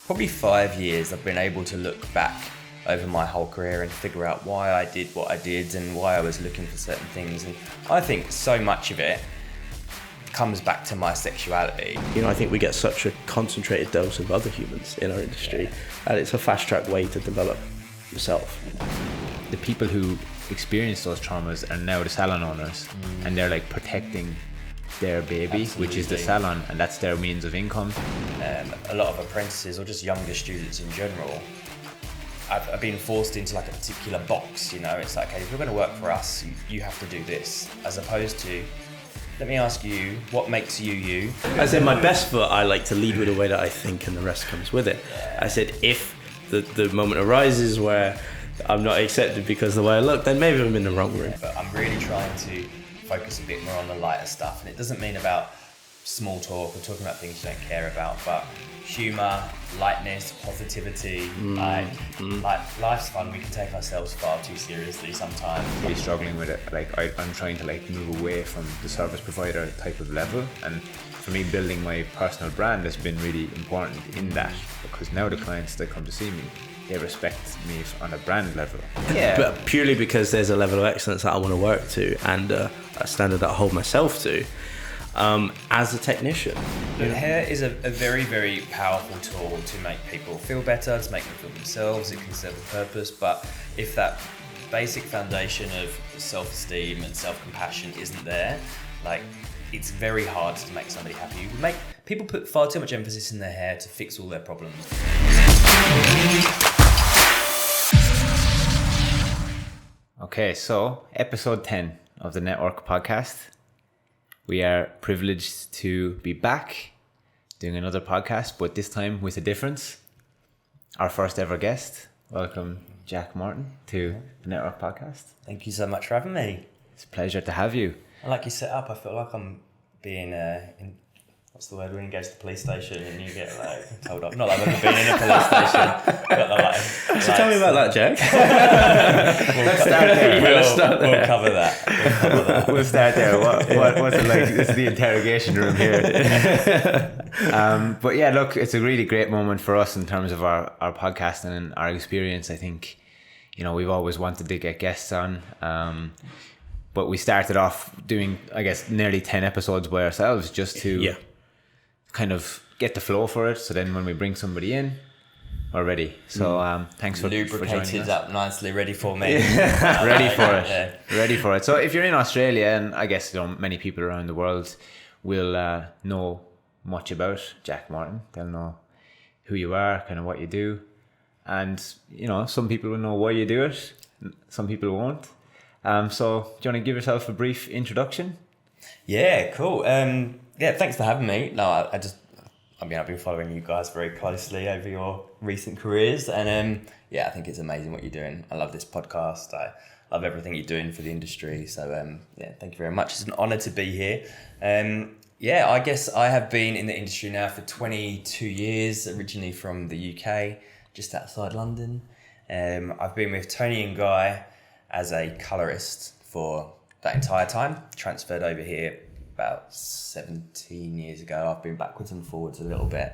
probably 5 years, I've been able to look back over my whole career and figure out why I did what I did and why I was looking for certain things. And I think so much of it comes back to my sexuality. You know, I think we get such a concentrated dose of other humans in our industry, and it's a fast-track way to develop yourself. The people who experience those traumas are now the salon owners, and they're like protecting their baby, which is the salon, and that's their means of income. A lot of apprentices or just younger students in general, I've been forced into like a particular box, you know. It's like, okay, if you're going to work for us, you have to do this, as opposed to, let me ask you, what makes you you? I said my best foot, I like to lead with the way that I think, and the rest comes with it. I said, if the moment arises where I'm not accepted because of the way I look, then maybe I'm in the wrong room. But I'm really trying to focus a bit more on the lighter stuff, and it doesn't mean about small talk or talking about things you don't care about, but humour, lightness, positivity, like life's fun. We can take ourselves far too seriously sometimes. Really struggling with it. Like I'm trying to like move away from the service provider type of level, and for me, building my personal brand has been really important in that, because now the clients that come to see me, they respect me on a brand level. Yeah. But purely because there's a level of excellence that I want to work to, and a standard that I hold myself to, as a technician. Hair is a very, very powerful tool to make people feel better, to make them feel themselves. It can serve a purpose, but if that basic foundation of self-esteem and self-compassion isn't there, like, it's very hard to make somebody happy. People put far too much emphasis in their hair to fix all their problems. Okay, so episode 10 of the Network podcast. We are privileged to be back doing another podcast, but this time with a difference. Our first ever guest. Welcome, Jack Morton, to the Network podcast. Thank you so much for having me. It's a pleasure to have you. I like your setup. I feel like I'm being what's the word when you go to the police station and you get like told off? Not like I've ever been in a police station. But So tell me about that, Jack. We'll cover that. We'll start there. What's it like? This is the interrogation room here. But yeah, look, it's a really great moment for us in terms of our podcasting and our experience. I think, you know, we've always wanted to get guests on. But we started off doing, I guess, nearly 10 episodes by ourselves just to kind of get the flow for it. So then when we bring somebody in, we're ready. So thanks for joining us. Lubricated up nicely, ready for me. Ready for it. Yeah. Ready for it. So if you're in Australia, and I guess, you know, many people around the world will know much about Jack Morton. They'll know who you are, kind of what you do. And, you know, some people will know why you do it. Some people won't. So do you want to give yourself a brief introduction? Yeah, cool. Thanks for having me. No, I've been following you guys very closely over your recent careers, and I think it's amazing what you're doing. I love this podcast. I love everything you're doing for the industry. So thank you very much. It's an honour to be here. I guess I have been in the industry now for 22 years, originally from the UK, just outside London. I've been with Toni&Guy as a colourist for that entire time. Transferred over here about 17 years ago. I've been backwards and forwards a little bit.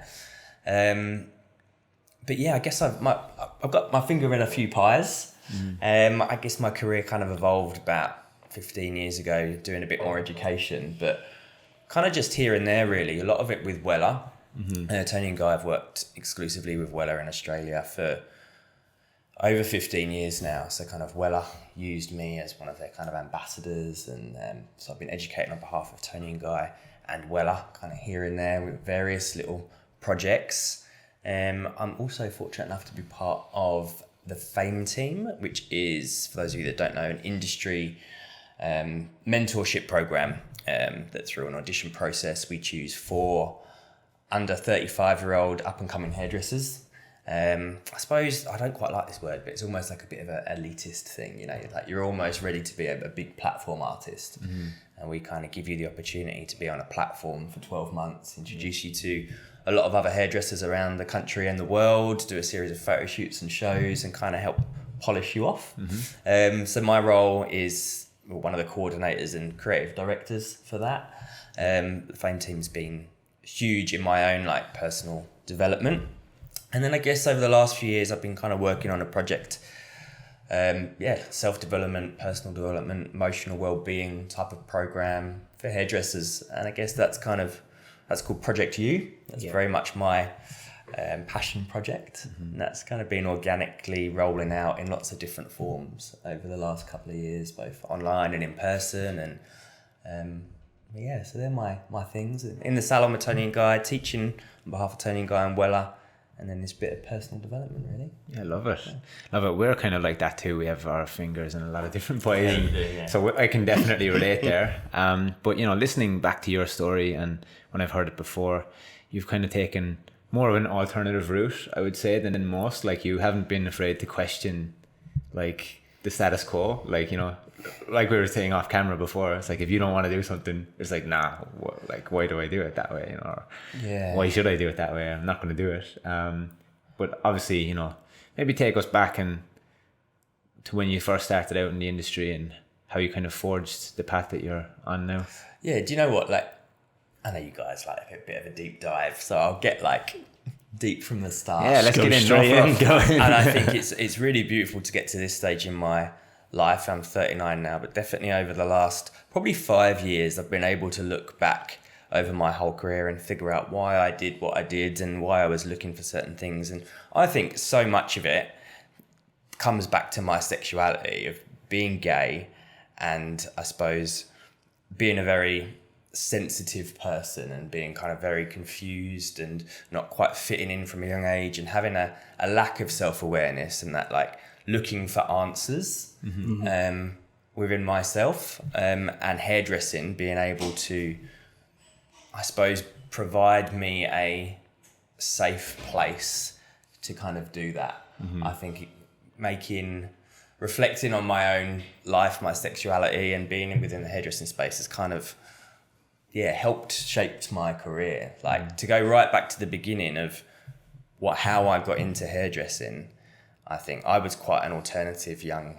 But yeah, I guess I've got my finger in a few pies. I guess my career kind of evolved about 15 years ago, doing a bit more education, but kind of just here and there really. A lot of it with Wella. Toni&Guy have worked exclusively with Wella in Australia for over 15 years now. So kind of Wella used me as one of their kind of ambassadors, and so I've been educating on behalf of Toni&Guy and Wella kind of here and there with various little projects. I'm also fortunate enough to be part of the FAME team, which is, for those of you that don't know, an industry mentorship program that through an audition process we choose 4 under 35-year-old up-and-coming hairdressers. I suppose I don't quite like this word, but it's almost like a bit of an elitist thing, you know, like you're almost ready to be a big platform artist, and we kind of give you the opportunity to be on a platform for 12 months, introduce you to a lot of other hairdressers around the country and the world, do a series of photo shoots and shows, and kind of help polish you off. So my role is one of the coordinators and creative directors for that. The FAME team's been huge in my own like personal development. And then I guess over the last few years, I've been kind of working on a project, self-development, personal development, emotional well-being type of program for hairdressers. And I guess that's called Project You. That's very much my passion project. And that's kind of been organically rolling out in lots of different forms over the last couple of years, both online and in person. And so they're my things. In the salon with Toni&Guy, teaching on behalf of Toni&Guy and Wella, and then this bit of personal development, really. Yeah, love it. Love it. We're kind of like that too. We have our fingers in a lot of different pies. So I can definitely relate there. But, listening back to your story, and when I've heard it before, you've kind of taken more of an alternative route, I would say, than in most. Like, you haven't been afraid to question, like, the status quo. Like, like we were saying off camera before, it's like, if you don't want to do something, it's like, nah, why do I do it that way? Or why should I do it that way? I'm not going to do it. But obviously, maybe take us back and to when you first started out in the industry and how you kind of forged the path that you're on now. Yeah, do you know what? Like, I know you guys like a bit of a deep dive, so I'll get like deep from the start. Yeah, let's get in. And I think it's really beautiful to get to this stage in my life. I'm 39 now, but definitely over the last probably 5 years, I've been able to look back over my whole career and figure out why I did what I did and why I was looking for certain things. And I think so much of it comes back to my sexuality of being gay, and I suppose being a very sensitive person and being kind of very confused and not quite fitting in from a young age, and having a lack of self-awareness, and that like looking for answers within myself, and hairdressing being able to, I suppose, provide me a safe place to kind of do that. I think reflecting on my own life, my sexuality, and being within the hairdressing space has kind of helped shaped my career. Like, to go right back to the beginning of how I got into hairdressing, I think I was quite an alternative young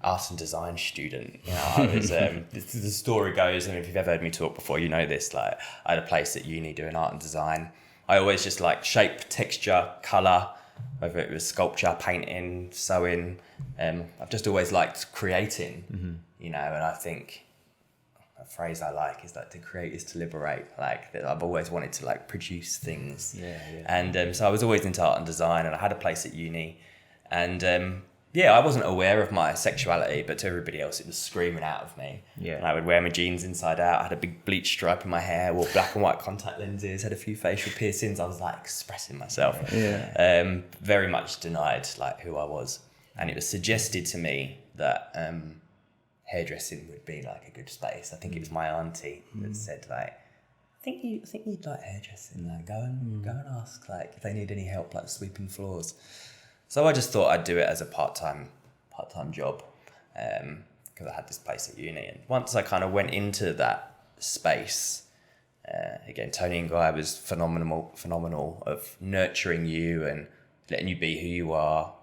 art and design student. I was the story goes, and if you've ever heard me talk before, you know this, like, I had a place at uni doing art and design. I always just like shape, texture, colour, whether it was sculpture, painting, sewing. I've just always liked creating, and I think a phrase I like is like, to create is to liberate. Like, that I've always wanted to like produce things. And so I was always into art and design, and I had a place at uni, and I wasn't aware of my sexuality, but to everybody else, it was screaming out of me. And I would wear my jeans inside out. I had a big bleach stripe in my hair, wore black and white contact lenses, had a few facial piercings. I was like expressing myself. Very much denied like who I was. And it was suggested to me that hairdressing would be like a good space. I think it was my auntie that said like, I think you'd like hairdressing. Like, go and ask like if they need any help, like sweeping floors. So I just thought I'd do it as a part-time job, because I had this place at uni. And once I kind of went into that space, again, Toni&Guy was phenomenal of nurturing you and letting you be who you are,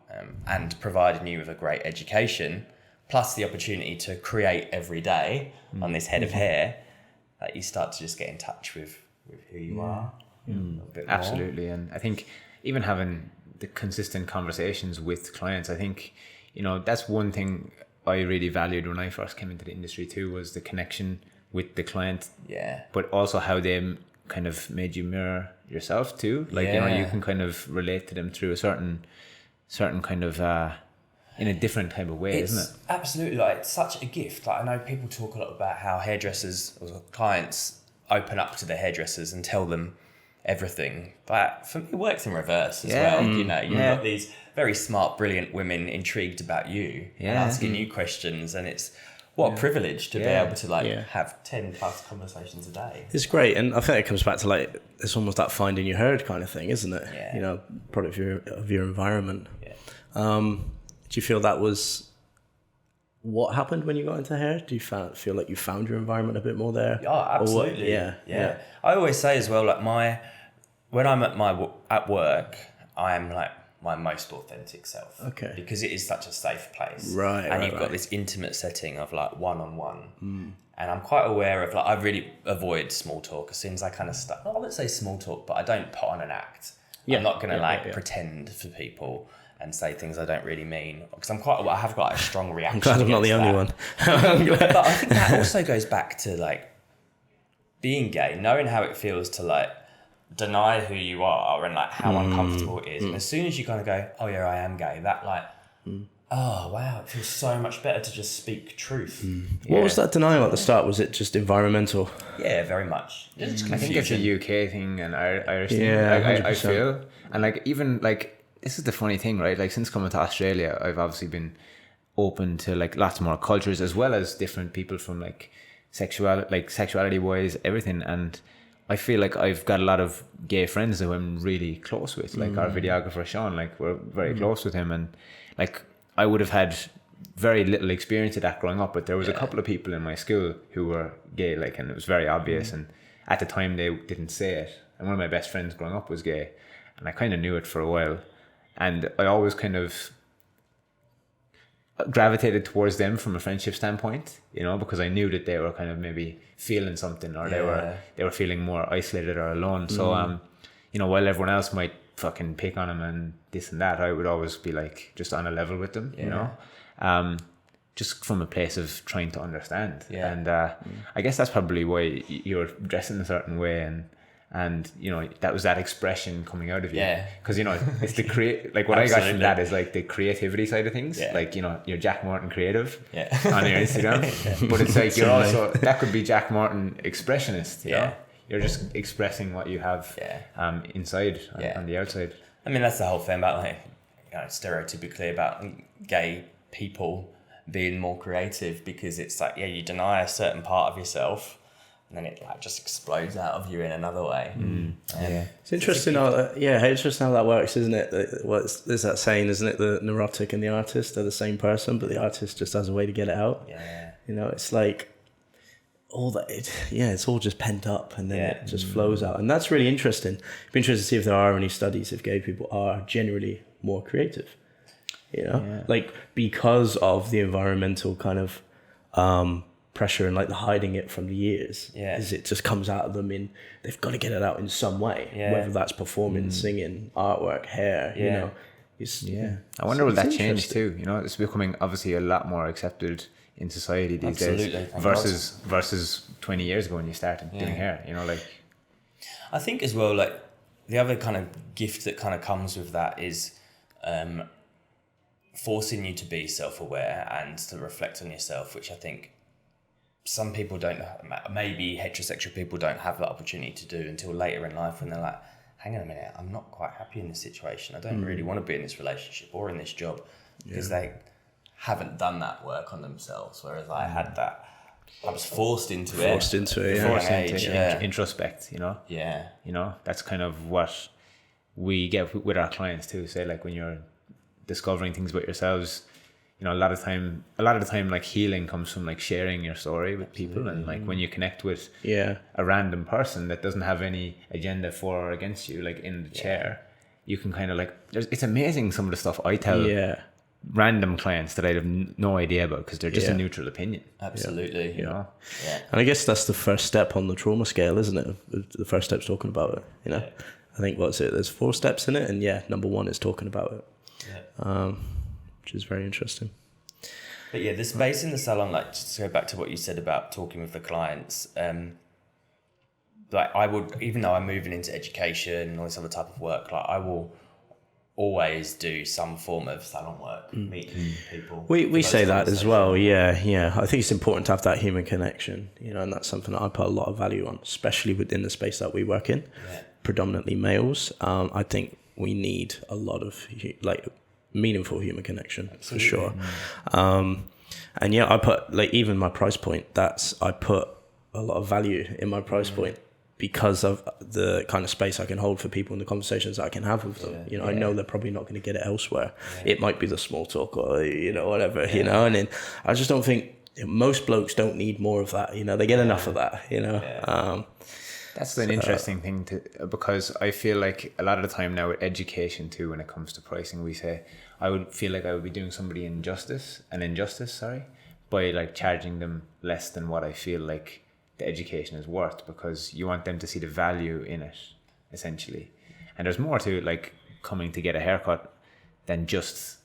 and providing you with a great education, plus the opportunity to create every day on this head of hair. That you start to just get in touch with who you are a little bit more. Absolutely. And I think even having the consistent conversations with clients, I think, that's one thing I really valued when I first came into the industry too, was the connection with the client. But also how they kind of made you mirror yourself too. Like, you can kind of relate to them through a certain kind of in a different type of way, isn't it? Absolutely. Like, it's such a gift. Like, I know people talk a lot about how hairdressers or clients open up to the hairdressers and tell them everything, but for me it works in reverse as well. You've got these very smart, brilliant women intrigued about you and asking you questions, and it's what a privilege to be able to have 10 plus conversations a day. It's great, and I think it comes back to like, it's almost that finding your herd kind of thing, isn't it? Product of your environment. Do you feel that was what happened when you got into hair? Do you feel like you found your environment a bit more there? Oh, absolutely. Yeah. I always say as well, like when I'm at work, I am like my most authentic self. Okay. Because it is such a safe place. Right. And you've got this intimate setting of like one-on-one. And I'm quite aware of like, I really avoid small talk as soon as I kind of start. I wouldn't say small talk, but I don't put on an act. I'm not going to pretend for people and say things I don't really mean, because I have got a strong reaction. I'm glad I'm not the only one. But I think that also goes back to like being gay, knowing how it feels to like deny who you are and like how uncomfortable it is. And as soon as you kind of go, oh yeah, I am gay, that like, oh wow, it feels so much better to just speak truth. What was that denial at the start? Was it just environmental? Yeah, very much. Just I think it's a UK thing and Irish thing. Yeah, I feel. And like, even like, this is the funny thing, right? Like, since coming to Australia, I've obviously been open to like lots more cultures, as well as different people from like sexuality wise, everything. And I feel like I've got a lot of gay friends who I'm really close with, like our videographer Sean, like we're very close with him, and like I would have had very little experience of that growing up, but there was a couple of people in my school who were gay, like, and it was very obvious, and at the time they didn't say it. And one of my best friends growing up was gay, and I kind of knew it for a while, and I always kind of gravitated towards them from a friendship standpoint, you know, because I knew that they were kind of maybe feeling something, or they were feeling more isolated or alone. So you know, while everyone else might fucking pick on them and this and that, I would always be like just on a level with them, you know, just from a place of trying to understand. And I guess that's probably why you're dressed in a certain way, and you know, that was that expression coming out of you, because you know, it's the like what I got from that is like the creativity side of things, like, you know, you're Jack Morton creative on your Instagram, but it's like you're also, that could be Jack Morton expressionist, you know? You're just expressing what you have inside on the outside. I mean, that's the whole thing about like, you know, stereotypically about gay people being more creative, because it's like, you deny a certain part of yourself, and then it like just explodes out of you in another way. It's interesting interesting how that works, isn't it? There's that saying, isn't it? The neurotic and the artist are the same person, but the artist just has a way to get it out. You know, it's like all that. It's all just pent up, and then it just flows out, and that's really interesting. It'd be interesting to see if there are any studies if gay people are generally more creative. You know, like because of the environmental kind of pressure and like the hiding it from the years, is it just comes out of them in, they've got to get it out in some way, whether that's performing, singing, artwork, hair, you know. I wonder will that change too, you know? It's becoming obviously a lot more accepted in society these days versus 20 years ago when you started doing hair, you know, like. I think as well, like the other kind of gift that kind of comes with that is forcing you to be self-aware and to reflect on yourself, which I think some people don't, maybe heterosexual people don't have that opportunity to do until later in life, when they're like, hang on a minute, I'm not quite happy in this situation. I don't really want to be in this relationship or in this job, because they haven't done that work on themselves. Whereas I had that, I was forced into it. Introspect, you know? You know, that's kind of what we get with our clients too. Say like when you're discovering things about yourselves, you know, a lot of the time like healing comes from like sharing your story with people. And like when you connect with a random person that doesn't have any agenda for or against you, like in the chair, you can kind of like, it's amazing some of the stuff I tell random clients that I have no idea about, because they're just a neutral opinion. Absolutely. You know? And I guess that's the first step on the trauma scale, isn't it? The first step's talking about it, you know? I think there's 4 steps in it, and number 1 is talking about it. Which is very interesting. But the space in the salon, like just to go back to what you said about talking with the clients, like I would, even though I'm moving into education and all this other type of work, like I will always do some form of salon work, meeting people. We say that as well, I think it's important to have that human connection, you know, and that's something that I put a lot of value on, especially within the space that we work in, predominantly males. I think we need a lot of like meaningful human connection. Absolutely. For sure. And I put like, even my price point, I put a lot of value in my price point because of the kind of space I can hold for people and the conversations that I can have with them. You know, I know they're probably not going to get it elsewhere. It might be the small talk or, you know, whatever, you know, and then I just don't think most blokes don't need more of that. You know, they get enough of that, you know. That's an interesting thing because I feel like a lot of the time now with education too, when it comes to pricing, we say, I would feel like I would be doing somebody an injustice, by like charging them less than what I feel like the education is worth, because you want them to see the value in it, essentially. And there's more to like coming to get a haircut than just,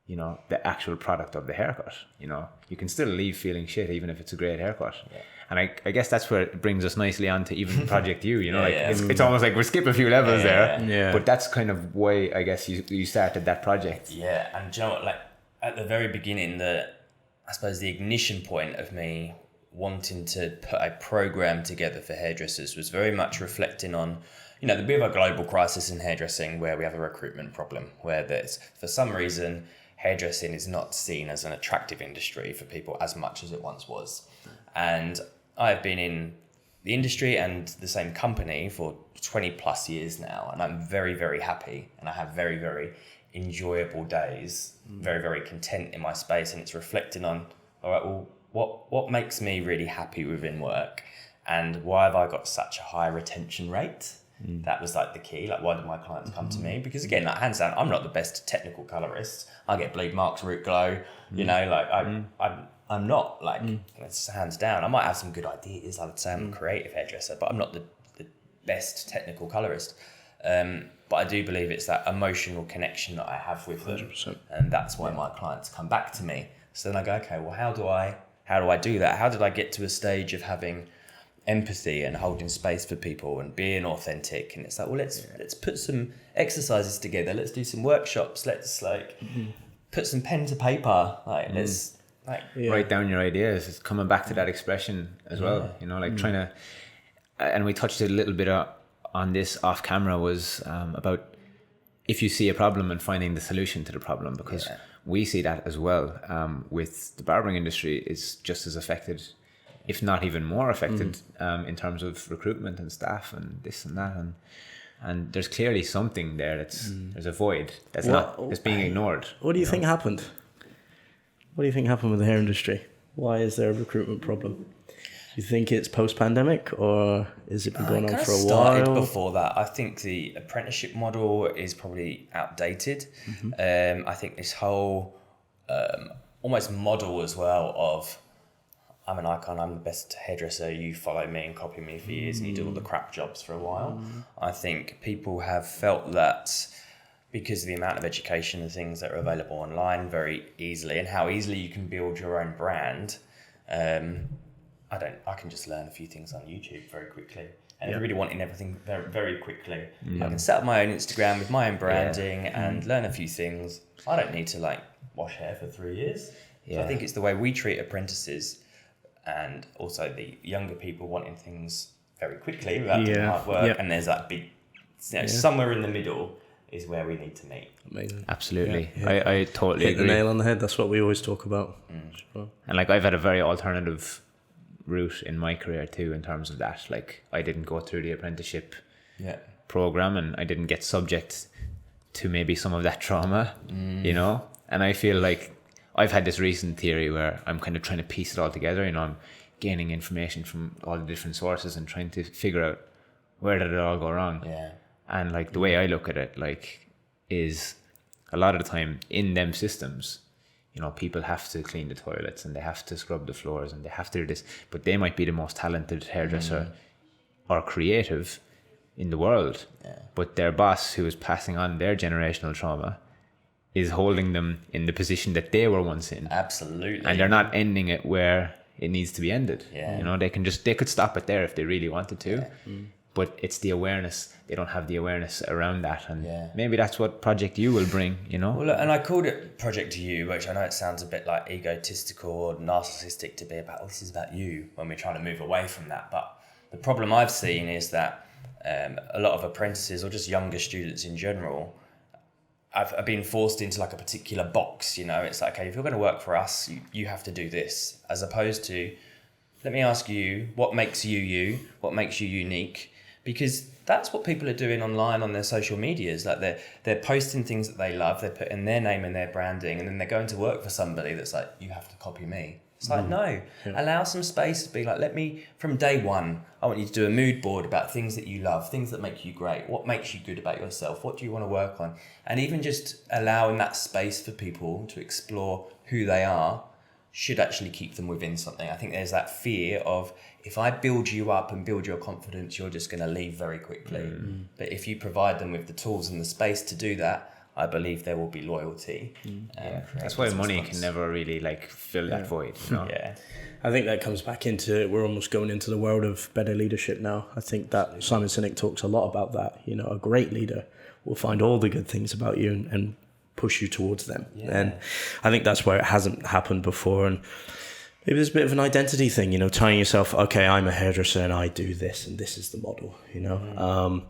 you know, the actual product of the haircut. You know, you can still leave feeling shit even if it's a great haircut. Yeah. And I guess that's where it brings us nicely on to even Project You, you know, it's almost like we're skipping a few levels there. Yeah. But that's kind of why I guess you started that project. Yeah, and do you know what, like at the very beginning, I suppose the ignition point of me wanting to put a program together for hairdressers was very much reflecting on, you know, we have a global crisis in hairdressing where we have a recruitment problem, where there's, for some reason, hairdressing is not seen as an attractive industry for people as much as it once was. And I've been in the industry and the same company for 20 plus years now, and I'm very, very happy, and I have very, very enjoyable days, very, very content in my space, and it's reflecting on, all right, well, what makes me really happy within work, and why have I got such a high retention rate? That was like the key. Like, why do my clients come to me? Because again, like, hands down, I'm not the best technical colorist. I get bleed marks, root glow. You know, like I'm not like, it's hands down. I might have some good ideas. I would say I'm a creative hairdresser, but I'm not the best technical colorist. But I do believe it's that emotional connection that I have with them, 100%. And that's why my clients come back to me. So then I go, okay, well, how do I do that? How did I get to a stage of having empathy and holding space for people and being authentic? And it's like, well, let's put some exercises together. Let's do some workshops. Let's like put some pen to paper. Like let's like write down your ideas. It's coming back to that expression as well. You know, like trying to, and we touched a little bit on this off camera, was about if you see a problem and finding the solution to the problem, because we see that as well with the barbering industry is just as affected, if not even more affected, in terms of recruitment and staff and this and that, and there's clearly something there there's a void that's being ignored. What do you think happened? What do you think happened with the hair industry? Why is there a recruitment problem? Do you think it's post-pandemic, or is it been going on for a while? Before that, I think the apprenticeship model is probably outdated. I think this whole almost model as well of, I'm an icon, I'm the best hairdresser, you follow me and copy me for years and you do all the crap jobs for a while. I think people have felt that because of the amount of education and things that are available online very easily, and how easily you can build your own brand. I can just learn a few things on YouTube very quickly. And everybody wanting everything very, very quickly. I can set up my own Instagram with my own branding and learn a few things. I don't need to like wash hair for 3 years. So I think it's the way we treat apprentices, and also the younger people wanting things very quickly without doing hard work. And there's that big, somewhere in the middle is where we need to meet. Amazing. Absolutely. I totally hit agree. The nail on the head. That's what we always talk about. Sure. And like, I've had a very alternative route in my career too, in terms of that. Like, I didn't go through the apprenticeship program, and I didn't get subject to maybe some of that trauma, you know? And I feel like I've had this recent theory where I'm kind of trying to piece it all together. You know, I'm gaining information from all the different sources and trying to figure out where did it all go wrong. And like, the way I look at it, like, is a lot of the time in them systems, you know, people have to clean the toilets and they have to scrub the floors and they have to do this, but they might be the most talented hairdresser or creative in the world. But their boss, who is passing on their generational trauma, is holding them in the position that they were once in. Absolutely. And they're not ending it where it needs to be ended. You know, they could stop it there if they really wanted to. But it's the awareness. They don't have the awareness around that. And maybe that's what Project You will bring, you know? Well, and I called it Project You, which I know it sounds a bit like egotistical or narcissistic to be about, this is about you, when we're trying to move away from that. But the problem I've seen is that a lot of apprentices, or just younger students in general, I've been forced into like a particular box, you know? It's like, okay, if you're going to work for us, you have to do this, as opposed to, let me ask you, what makes you you? What makes you unique? Because that's what people are doing online on their social medias. Like, they're posting things that they love, they're putting their name and their branding, and then they're going to work for somebody that's like, you have to copy me. It's like, no, allow some space to be like, from day one, I want you to do a mood board about things that you love, things that make you great. What makes you good about yourself? What do you want to work on? And even just allowing that space for people to explore who they are should actually keep them within something. I think there's that fear of, if I build you up and build your confidence, you're just going to leave very quickly. But if you provide them with the tools and the space to do that, I believe there will be loyalty. That's why money can never really like fill that void. You know? Yeah. I think that comes back into, we're almost going into the world of better leadership now. I think that Simon Sinek talks a lot about that. You know, a great leader will find all the good things about you and push you towards them. And I think that's where it hasn't happened before. And maybe there's a bit of an identity thing, you know, tying yourself, okay, I'm a hairdresser and I do this and this is the model, you know.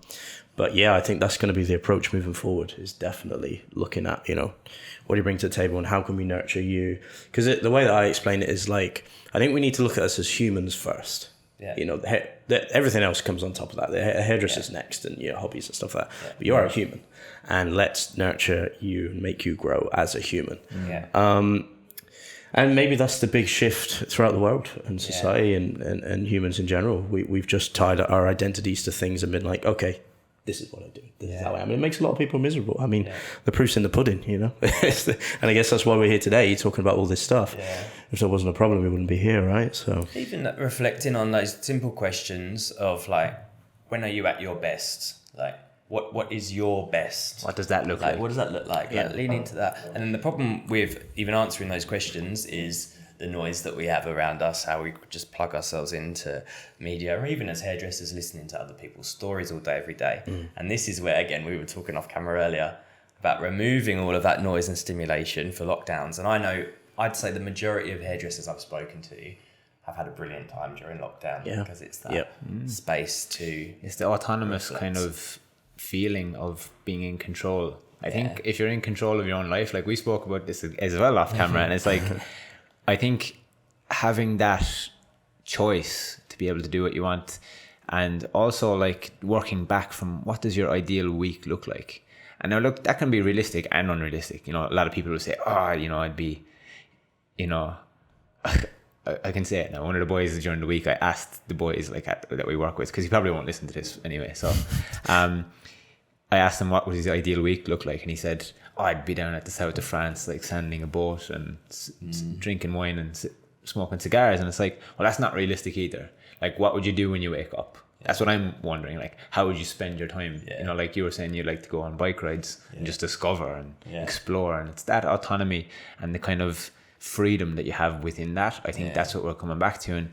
But yeah, I think that's going to be the approach moving forward, is definitely looking at, you know, what do you bring to the table and how can we nurture you? Because the way that I explain it is like, I think we need to look at us as humans first. You know, everything else comes on top of that. The hairdresser's next, and your hobbies and stuff like that. But you are a human, and let's nurture you and make you grow as a human. And maybe that's the big shift throughout the world and society and humans in general. We've just tied our identities to things and been like, okay, this is what I do. This is how I am. And it makes a lot of people miserable. I mean, the proof's in the pudding, you know. And I guess that's why we're here today, talking about all this stuff. If there wasn't a problem, we wouldn't be here, right? So even reflecting on those simple questions of like, when are you at your best? Like, what is your best? What does that look like? What does that look like? Like, lean into that. And then the problem with even answering those questions is the noise that we have around us, how we just plug ourselves into media, or even as hairdressers listening to other people's stories all day, every day. And this is where, again, we were talking off camera earlier about removing all of that noise and stimulation for lockdowns. And I know, I'd say the majority of hairdressers I've spoken to have had a brilliant time during lockdown because it's that space to... It's the autonomous kind of feeling of being in control. I think if you're in control of your own life, like we spoke about this as well off camera, and it's like... I think having that choice to be able to do what you want, and also like working back from what does your ideal week look like. And now look, that can be realistic and unrealistic. You know, a lot of people will say, oh, you know, I'd be, you know, I can say it now. One of the boys during the week, I asked the boys like that we work with, because he probably won't listen to this anyway. So I asked him what would his ideal week look like, and he said, oh, I'd be down at the south of France, like sanding a boat and drinking wine and smoking cigars. And it's like, well, that's not realistic either. Like, what would you do when you wake up? That's what I'm wondering. Like, how would you spend your time? You know, like you were saying, you'd like to go on bike rides and just discover and explore. And it's that autonomy and the kind of freedom that you have within that. I think that's what we're coming back to.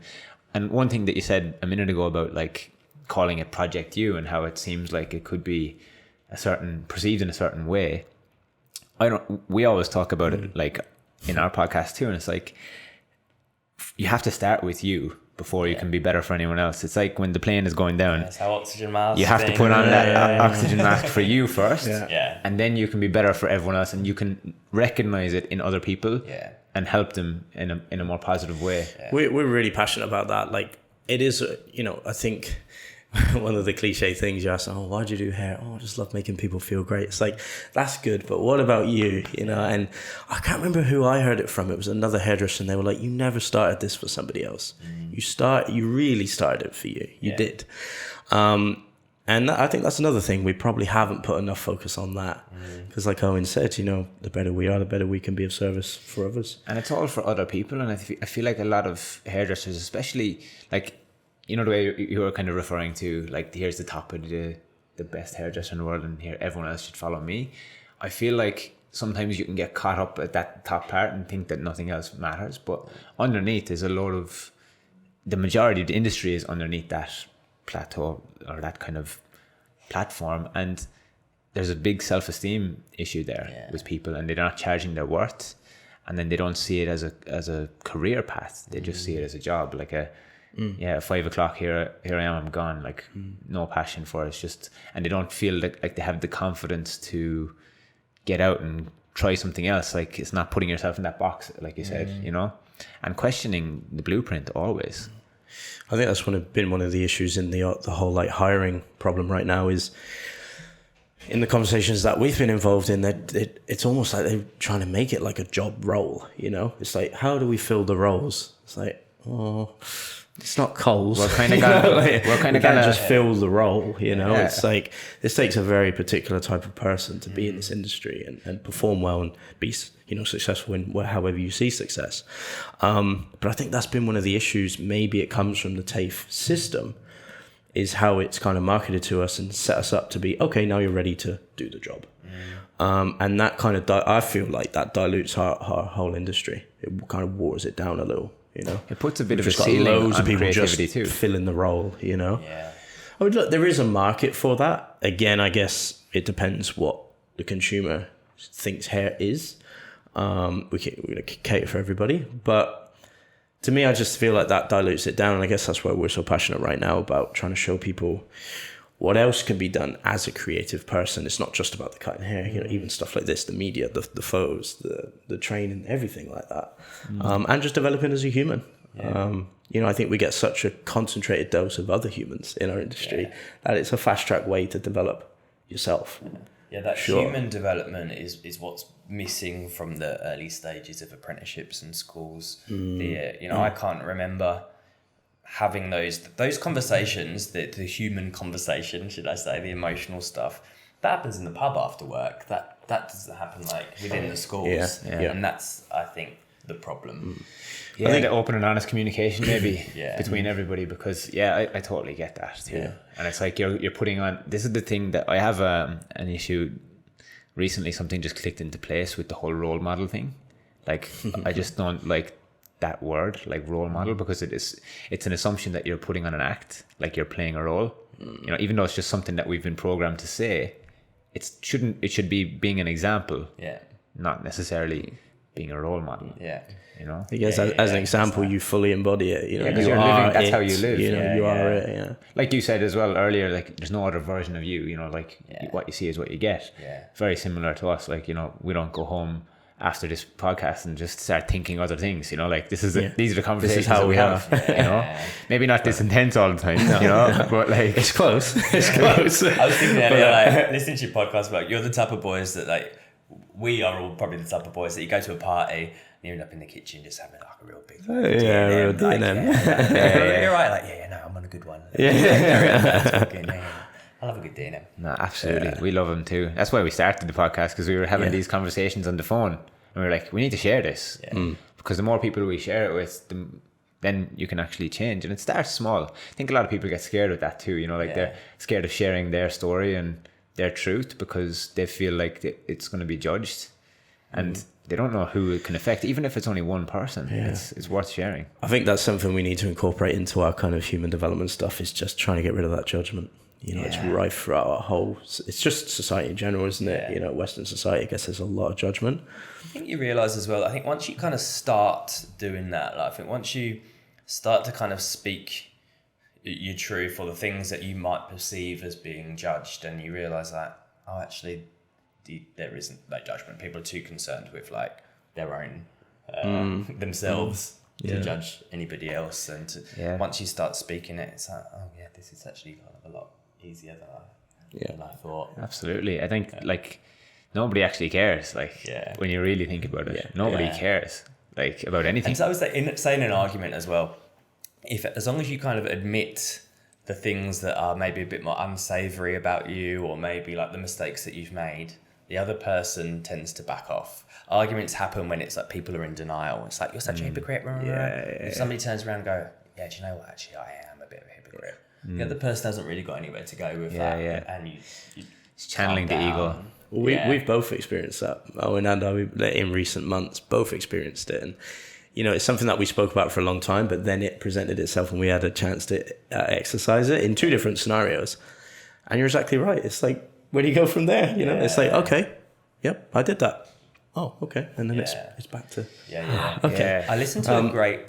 And one thing that you said a minute ago about like calling it Project You and how it seems like it could be perceived in a certain way. We always talk about it like in our podcast too, and it's like you have to start with you before you can be better for anyone else. It's like when the plane is going down, that's how oxygen mask you have to put on that oxygen mask for you first, yeah, and then you can be better for everyone else, and you can recognize it in other people, and help them in a more positive way. We're really passionate about that. Like, it is, you know, I think one of the cliche things you ask, oh, why'd you do hair? Oh, I just love making people feel great. It's like, that's good, but what about you? You know, and I can't remember who I heard it from. It was another hairdresser, and they were like, you never started this for somebody else. You really started it for you. You did. And I think that's another thing. We probably haven't put enough focus on that. Because like Owen said, you know, the better we are, the better we can be of service for others. And it's all for other people. And I feel like a lot of hairdressers, especially like, you know, the way you were kind of referring to, like, here's the top of the best hairdresser in the world and here everyone else should follow me. I feel like sometimes you can get caught up at that top part and think that nothing else matters. But underneath is a lot of, the majority of the industry is underneath that plateau or that kind of platform. And there's a big self-esteem issue there with people, and they're not charging their worth. And then they don't see it as a career path. They just see it as a job, like 5 o'clock here I am, I'm gone, like no passion for it. It's just, and they don't feel like they have the confidence to get out and try something else. Like, it's not putting yourself in that box, like you said, you know, and questioning the blueprint always. I think that's been one of the issues in the whole like hiring problem right now, is in the conversations that we've been involved in, that it's almost like they're trying to make it like a job role, you know. It's like, how do we fill the roles? It's like, oh, It's not Coles. We're kind of gonna just fill the role, you know. Yeah. It's like this takes a very particular type of person to be in this industry and perform well and be, you know, successful in however you see success. But I think that's been one of the issues. Maybe it comes from the TAFE system, is how it's kind of marketed to us and set us up to be, okay, now you're ready to do the job. And that kind of, I feel like that dilutes our whole industry. It kind of waters it down a little. You know, it puts a bit of a just got ceiling loads on of people creativity just too. filling the role. You know, Yeah. I mean, look, there is a market for that. Again, I guess it depends what the consumer thinks hair is. We're going to cater for everybody, but to me, I just feel like that dilutes it down. And I guess that's why we're so passionate right now about trying to show people what else can be done as a creative person. It's not just about the cutting hair, you know, even stuff like this, the media, the photos, the training, everything like that. And just developing as a human. Yeah. You know, I think we get such a concentrated dose of other humans in our industry that it's a fast track way to develop yourself. Yeah, that human development is what's missing from the early stages of apprenticeships and schools. I can't remember having those conversations, the human conversation, should I say, the emotional stuff, that happens in the pub after work. That doesn't happen like within the schools. And that's, I think, the problem. Yeah, I think the open and honest communication maybe Yeah. between everybody, because I totally get that too. Yeah. And it's like you're putting on, this is the thing that I have an issue recently. Something just clicked into place with the whole role model thing. Like I just don't like that word, like role model, because it's an assumption that you're putting on an act, like you're playing a role. You know, even though it's just something that we've been programmed to say, it should be being an example, not necessarily being a role model. You know, I guess as an example, you fully embody it. You know, because you're living. That's how you live. You know, you are it. Yeah. Like you said as well earlier, like there's no other version of you. You know, like what you see is what you get. Very similar to us. Like, you know, we don't go home after this podcast and just start thinking other things. You know, like these are the conversations that we have. You know, maybe not this intense all the time. You know, but like it's close. It's close. I was thinking earlier, like listening to your podcast, like you're the type of boys that like we are all probably the type of boys that you go to a party. You end up in the kitchen just having like a real big real D&M. You're right, like no, I'm on a good one. I love a good D&M. No, absolutely. We love them too. That's why we started the podcast, because we were having these conversations on the phone and we were like, we need to share this because the more people we share it with, then you can actually change. And it starts small. I think a lot of people get scared with that too, you know, like they're scared of sharing their story and their truth because they feel like it's going to be judged, and they don't know who it can affect. Even if it's only one person, it's worth sharing. I think that's something we need to incorporate into our kind of human development stuff, is just trying to get rid of that judgment. You know, it's rife throughout our whole, it's just society in general, isn't it? You know, Western society, I guess there's a lot of judgment. I think you realise as well, I think once you kind of start doing that, like I think once you start to kind of speak your truth or the things that you might perceive as being judged, and you realise that, oh, actually, there isn't that judgment. People are too concerned with like their own themselves to judge anybody else. And once you start speaking it, it's like, oh yeah, this is actually kind of a lot easier than I thought. Absolutely. I think like nobody actually cares. Like when you really think about it, nobody cares like about anything. And so I was saying in an argument as well, as long as you kind of admit the things that are maybe a bit more unsavory about you, or maybe like the mistakes that you've made, the other person tends to back off. Arguments happen when it's like people are in denial. It's like, you're such a hypocrite. If somebody turns around and go, yeah, do you know what? Actually, I am a bit of a hypocrite. The other person hasn't really got anywhere to go with that. And you it's channeling the ego. We've both experienced that. Owen and I, in recent months, both experienced it. And, you know, it's something that we spoke about for a long time, but then it presented itself and we had a chance to exercise it in two different scenarios. And you're exactly right. It's like, where do you go from there? You know, it's like, okay, yep, I did that. Oh, okay. And then it's back to... Okay. I listened to a great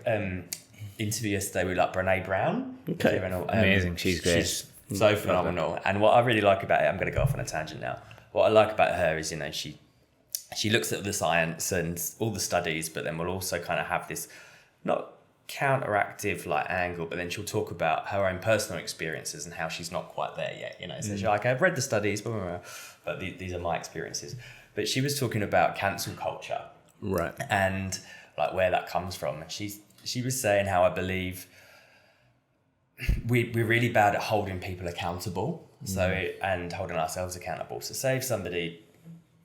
interview yesterday with like Brene Brown. Okay. Amazing. She's great. She's so phenomenal. And what I really like about it, I'm going to go off on a tangent now. What I like about her is, you know, she looks at the science and all the studies, but then we'll also kind of have this not counteractive like angle, but then she'll talk about her own personal experiences and how she's not quite there yet, you know. So she's like, I've read the studies, blah, blah, blah, but these are my experiences. But she was talking about cancel culture, right, and like where that comes from. And she was saying how I believe we're really bad at holding people accountable. And holding ourselves accountable. So say if somebody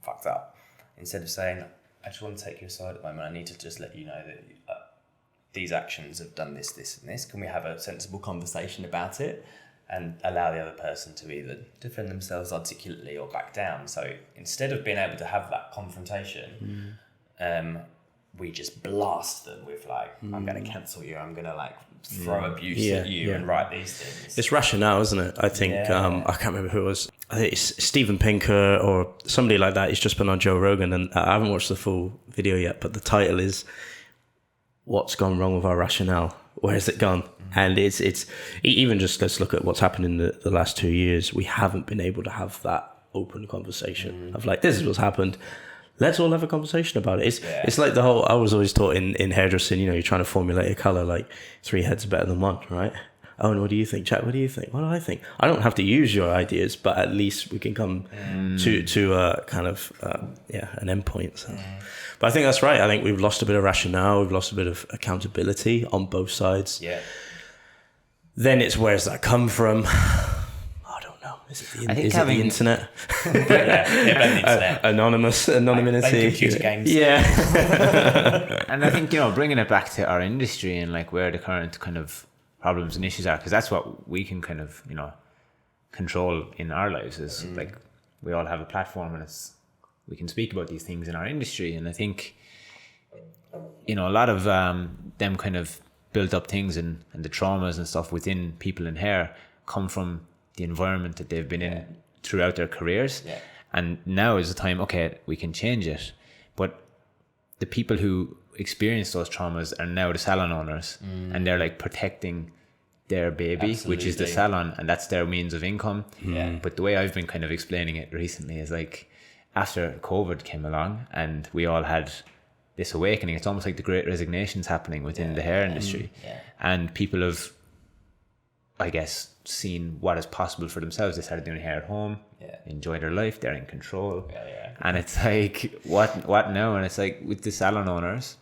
fucked up, instead of saying, I just want to take you aside at the moment, I need to just let you know that these actions have done this, this, and this. Can we have a sensible conversation about it and allow the other person to either defend themselves articulately or back down? So instead of being able to have that confrontation, we just blast them with like, I'm going to cancel you, I'm going to like throw abuse at you and write these things. It's rationale, isn't it? I think, I can't remember who it was. I think it's Steven Pinker or somebody like that. He's just been on Joe Rogan, and I haven't watched the full video yet, but the title is What's Gone Wrong with Our Rationale? Where's it gone? And it's even just, let's look at what's happened in the last 2 years. We haven't been able to have that open conversation of like, this is what's happened. Let's all have a conversation about it. It's like the whole, I was always taught in hairdressing, you know, you're trying to formulate a color, like 3 heads are better than 1, right? Oh, and what do you think, Jack? What do you think? What do I think? I don't have to use your ideas, but at least we can come to a kind of, an endpoint. So. But I think that's right. I think we've lost a bit of rationale. We've lost a bit of accountability on both sides. Yeah. Then it's, where's that come from? Is it the internet? Internet. Anonymity. Like computer games. Yeah. And I think, you know, bringing it back to our industry and like where the current kind of problems and issues are, because that's what we can kind of, you know, control in our lives is like we all have a platform and we can speak about these things in our industry. And I think, you know, a lot of them kind of built up things and the traumas and stuff within people in hair come from the environment that they've been in throughout their careers. And now is the time, okay, we can change it. But the people who experience those traumas are now the salon owners, and they're like protecting their baby, which is the salon, and that's their means of income. But the way I've been kind of explaining it recently is like, after COVID came along and we all had this awakening, it's almost like the great resignation's happening within the hair industry. And people have, I guess, seen what is possible for themselves. They started doing hair at home, enjoy their life, they're in control. And it's like, what now? And it's like with the salon owners,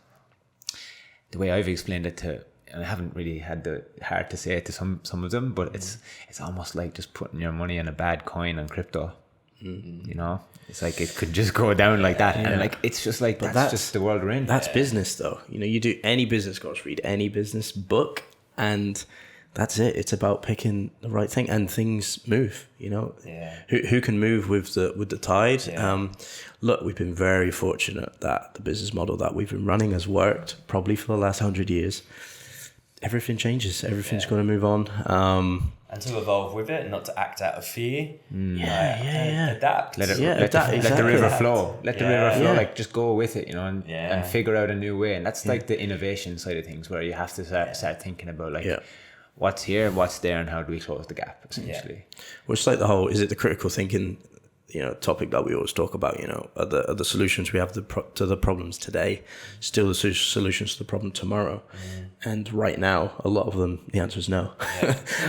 the way I've explained it to, and I haven't really had the heart to say it to some of them, but it's almost like just putting your money in a bad coin on crypto. You know, it's like it could just go down like that, and like it's just like that's just the world we're in. That's business, though. You know, you do any business course, read any business book, and that's it. It's about picking the right thing, and things move. You know, who can move with the tide? Look, we've been very fortunate that the business model that we've been running has worked probably for the last 100 years. Everything changes. Everything's going to move on. And to evolve with it, and not to act out of fear. Adapt. Let the river flow. Let the river flow. Like just go with it, you know, and figure out a new way. And that's like the innovation side of things, where you have to start thinking about like what's here, what's there, and how do we close the gap, essentially. Well, it's like the whole, is it the critical thinking, you know, topic that we always talk about, you know, are the solutions we have to the problems today still the solutions to the problem tomorrow? And right now, a lot of them, the answer is no.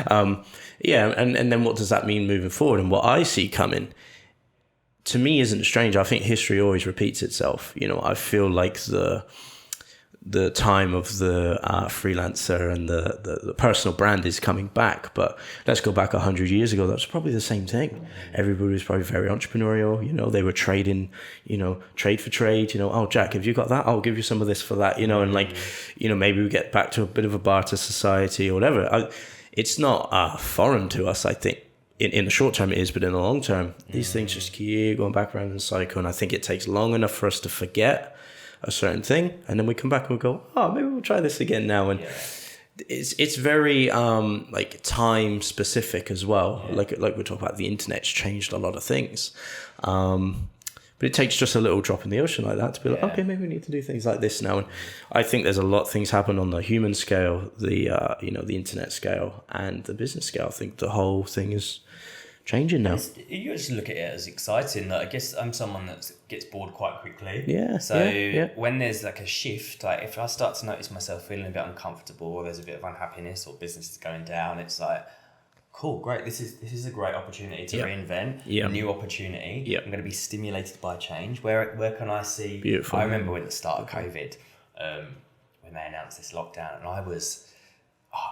And then what does that mean moving forward? And what I see coming, to me, isn't strange. I think history always repeats itself. You know, I feel like the time of the freelancer and the personal brand is coming back, but let's go back 100 years ago. That was probably the same thing. Everybody was probably very entrepreneurial. You know, they were trading, you know, trade for trade. You know, oh, Jack, have you got that? I'll give you some of this for that. You know, and like, you know, maybe we get back to a bit of a barter society or whatever. It's not foreign to us, I think. In the short term it is, but in the long term, these things just keep going back around in the cycle. And I think it takes long enough for us to forget a certain thing, and then we come back and we go, oh, maybe we'll try this again now. And it's very like time specific as well. Like we talk about, the internet's changed a lot of things, but it takes just a little drop in the ocean like that to be like, okay, maybe we need to do things like this now. And I think there's a lot of things happen on the human scale, the you know, the internet scale, and the business scale. I think the whole thing is changing now. You just look at it as exciting. Like, I guess I'm someone that gets bored quite quickly. When there's like a shift, like if I start to notice myself feeling a bit uncomfortable, or there's a bit of unhappiness, or business is going down, it's like, cool, great. This is a great opportunity to reinvent, a new opportunity. I'm going to be stimulated by change. Where can I see? Beautiful. I remember when at the start of COVID, when they announced this lockdown, and I was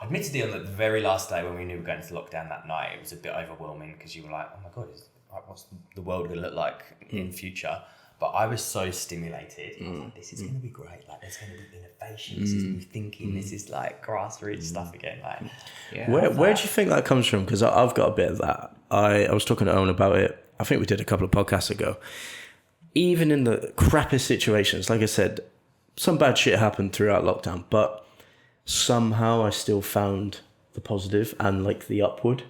admittedly, on the very last day when we knew we were going into lockdown that night, it was a bit overwhelming because you were like, oh my God, what's the world going to look like in future? But I was so stimulated. I was like, this is going to be great. Like, there's going to be innovation. This is new thinking. This is like grassroots stuff again. Like, Where do you think that comes from? Because I've got a bit of that. I was talking to Owen about it. I think we did a couple of podcasts ago. Even in the crappiest situations, like I said, some bad shit happened throughout lockdown, but somehow I still found the positive and like the upward.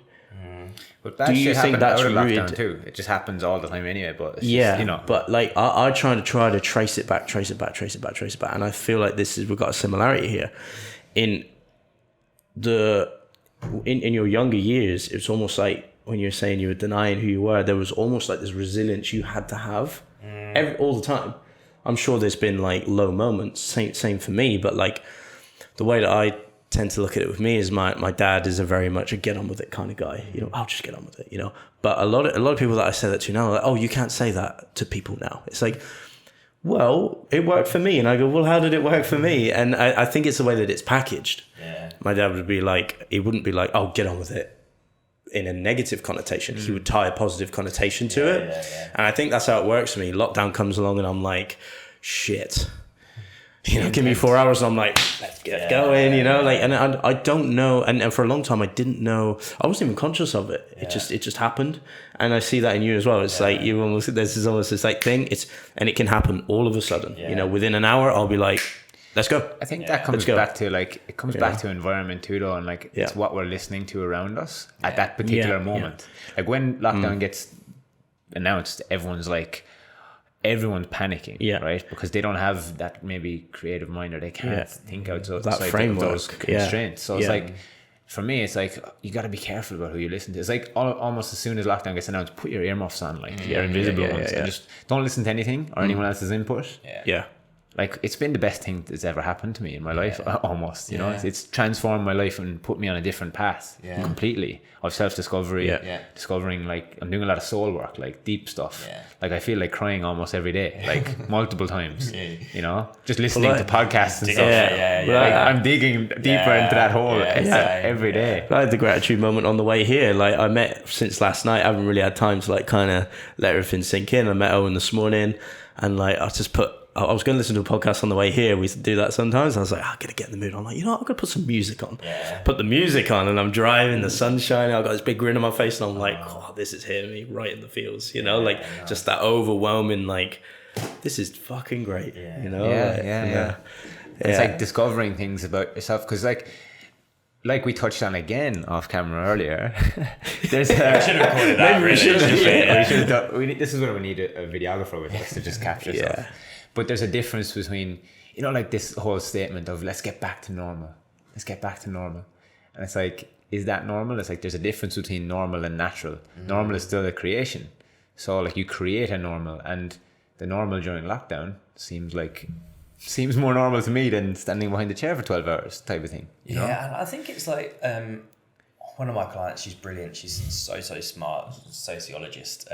But that shit happened out of lockdown too. It just happens all the time anyway. But it's just, you know. But like I try to trace it back, and I feel like we've got a similarity here. In your younger years, it's almost like when you're saying you were denying who you were, there was almost like this resilience you had to have all the time. I'm sure there's been like low moments, same for me, but like the way that I tend to look at it with me is my dad is a very much a get on with it kind of guy. You know, I'll just get on with it, you know. But a lot of people that I say that to now are like, oh, you can't say that to people now. It's like, well, it worked for me. And I go, well, how did it work for me? And I think it's the way that it's packaged. Yeah. My dad would be like, he wouldn't be like, oh, get on with it in a negative connotation. He would tie a positive connotation to it. Yeah. And I think that's how it works for me. Lockdown comes along and I'm like, shit. You know, give me 4 hours and I'm like, let's get going, you know, like, and I don't know. And for a long time, I didn't know, I wasn't even conscious of it. It just happened. And I see that in you as well. It's like, there's almost this like thing, and it can happen all of a sudden, you know, within an hour, I'll be like, let's go. I think that comes back to like, it comes back to environment too though. And like, it's what we're listening to around us at that particular moment. Like when lockdown gets announced, everyone's panicking, right? Because they don't have that maybe creative mind, or they can't think outside that framework, those constraints. So it's like, for me, it's like, you got to be careful about who you listen to. It's like almost as soon as lockdown gets announced, put your earmuffs on, like your invisible ones, and just don't listen to anything or anyone else's input. Like, it's been the best thing that's ever happened to me in my life, almost, you know. It's transformed my life and put me on a different path completely of self-discovery, discovering, like, I'm doing a lot of soul work, like deep stuff. Like, I feel like crying almost every day, like multiple times, you know, just listening to podcasts and stuff. Like, I'm digging deeper into that hole every day. I had the gratitude moment on the way here. Like, I met, since last night, I haven't really had time to like kind of let everything sink in. I met Owen this morning, and like, I was going to listen to a podcast on the way here. We used to do that sometimes. I was like, I'm going to get in the mood. I'm like, you know what? I'm going to put some music on. Put the music on, and I'm driving, the sun's shining. I've got this big grin on my face, and I'm like, oh, this is hitting me right in the feels, you know? Just that overwhelming, like, this is fucking great, you know? It's like discovering things about yourself, because like we touched on again off camera earlier, there's should have recorded that. Maybe we should have. This is where we need a videographer with us to just capture stuff. But there's a difference between, you know, like this whole statement of let's get back to normal. Let's get back to normal. And it's like, is that normal? It's like there's a difference between normal and natural. Normal is still a creation. So like you create a normal, and the normal during lockdown seems more normal to me than standing behind the chair for 12 hours type of thing. You know? And I think it's like one of my clients, she's brilliant. She's so smart, sociologist.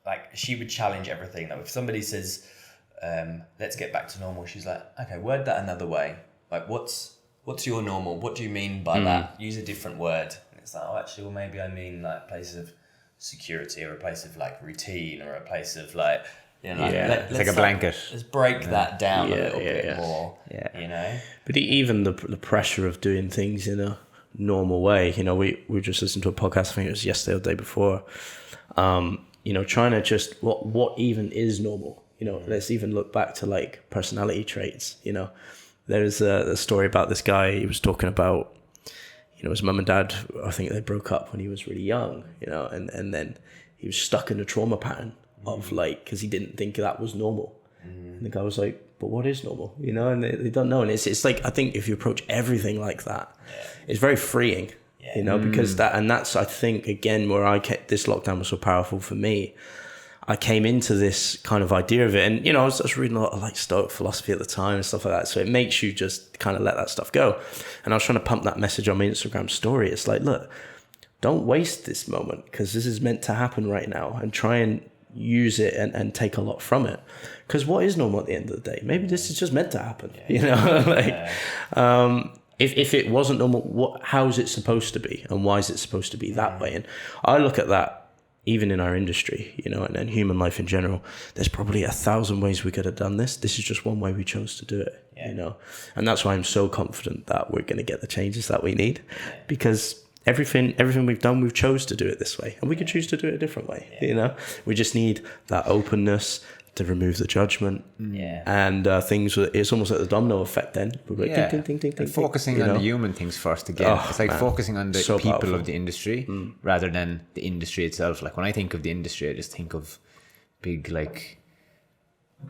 Like, she would challenge everything. Like, if somebody says, let's get back to normal, she's like, okay, word that another way. Like, what's your normal? What do you mean by that? Use a different word. And it's like, oh, actually, well, maybe I mean like a place of security, or a place of like routine, or a place of like, you know, it's like a blanket. Let's break that down a little bit more, you know? But even the pressure of doing things in a normal way, you know, we just listened to a podcast, I think it was yesterday or the day before, you know, trying to just, what even is normal? You know, let's even look back to like personality traits, you know. There's a story about this guy, he was talking about, you know, his mum and dad, I think they broke up when he was really young, you know, and then he was stuck in a trauma pattern of like, because he didn't think that was normal. And the guy was like, but what is normal? You know, and they don't know. And it's like, I think if you approach everything like that, it's very freeing, you know, because that's, I think, again, where this lockdown was so powerful for me. I came into this kind of idea of it, and, you know, I was reading a lot of like Stoic philosophy at the time and stuff like that. So it makes you just kind of let that stuff go. And I was trying to pump that message on my Instagram story. It's like, look, don't waste this moment, because this is meant to happen right now, and try and use it and take a lot from it. Because what is normal at the end of the day? Maybe this is just meant to happen, you know? if it wasn't normal, how is it supposed to be, and why is it supposed to be that way? And I look at that even in our industry, you know, and then human life in general. There's probably 1,000 ways we could have done this. This is just one way we chose to do it, you know, and that's why I'm so confident that we're going to get the changes that we need, because everything we've done, we've chose to do it this way, and we could choose to do it a different way. You know, we just need that openness to remove the judgment, and things. It's almost like the domino effect. Then we're like, ding, ding, ding, ding, focusing on the human things first again. It's like focusing on the people powerful. of the industry rather than the industry itself. Like when I think of the industry, I just think of big, like,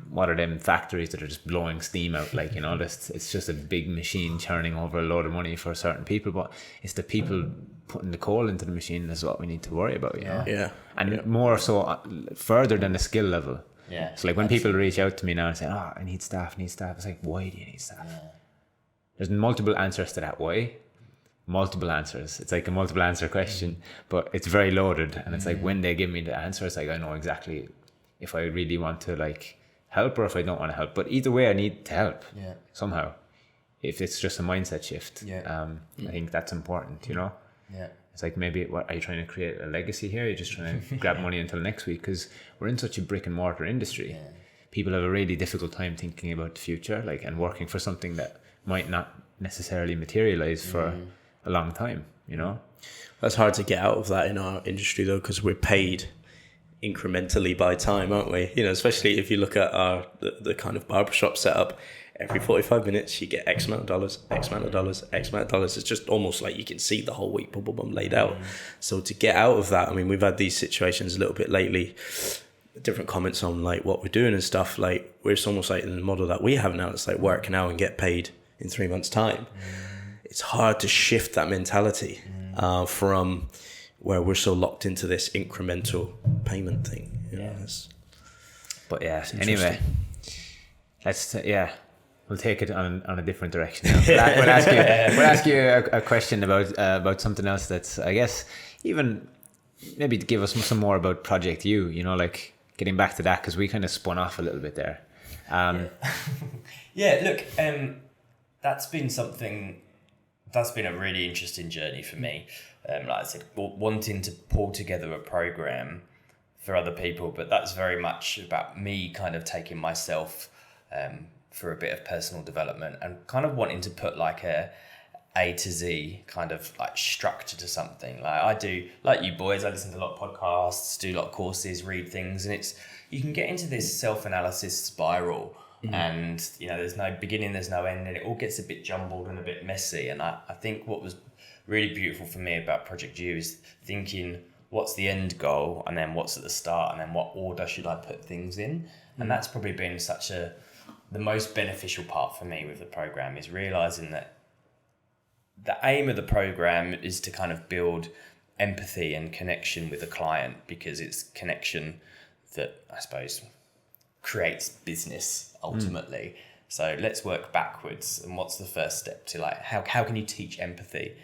what are them factories that are just blowing steam out? Like, you know, it's just a big machine churning over a load of money for certain people, but it's the people putting the coal into the machine is what we need to worry about. You know? And more so further than the skill level. So like when people reach out to me now and say, I need staff. It's like, why do you need staff? There's multiple answers to that why. Multiple answers. It's like a multiple answer question, but it's very loaded. And it's like when they give me the answer, it's like I know exactly if I really want to like help or if I don't want to help. But either way, I need to help somehow. If it's just a mindset shift, I think that's important, you know? It's like, maybe, what are you trying to create a legacy here? You're just trying to grab money until next week, because we're in such a brick and mortar industry. People have a really difficult time thinking about the future, like, and working for something that might not necessarily materialize for a long time, you know? That's hard to get out of that in our industry though, because we're paid incrementally by time, aren't we? You know, especially if you look at the kind of barbershop setup. Every 45 minutes, you get X amount of dollars, X amount of dollars, X amount of dollars. It's just almost like you can see the whole week, boom, boom, boom, laid out. So to get out of that, I mean, we've had these situations a little bit lately, different comments on like what we're doing and stuff. Like, we're almost like in the model that we have now, it's like work now and get paid in 3 months' time. It's hard to shift that mentality from where we're so locked into this incremental payment thing. You know, but anyway, let's we'll take it on a different direction now. We'll ask you a question about something else that's, I guess, even maybe to give us some more about Project U, you know, like getting back to that, because we kind of spun off a little bit there. Look, that's been a really interesting journey for me. Like I said, wanting to pull together a program for other people, but that's very much about me kind of taking myself for a bit of personal development and kind of wanting to put like a to Z kind of like structure to something. Like I do, like you boys, I listen to a lot of podcasts, do a lot of courses, read things, and you can get into this self-analysis spiral and, you know, there's no beginning, there's no end, and it all gets a bit jumbled and a bit messy. And I think what was really beautiful for me about Project U is thinking, what's the end goal, and then what's at the start, and then what order should I put things in? And that's probably been the most beneficial part for me with the program, is realizing that the aim of the program is to kind of build empathy and connection with the client, because it's connection that I suppose creates business ultimately. So let's work backwards. And what's the first step to like, how can you teach empathy?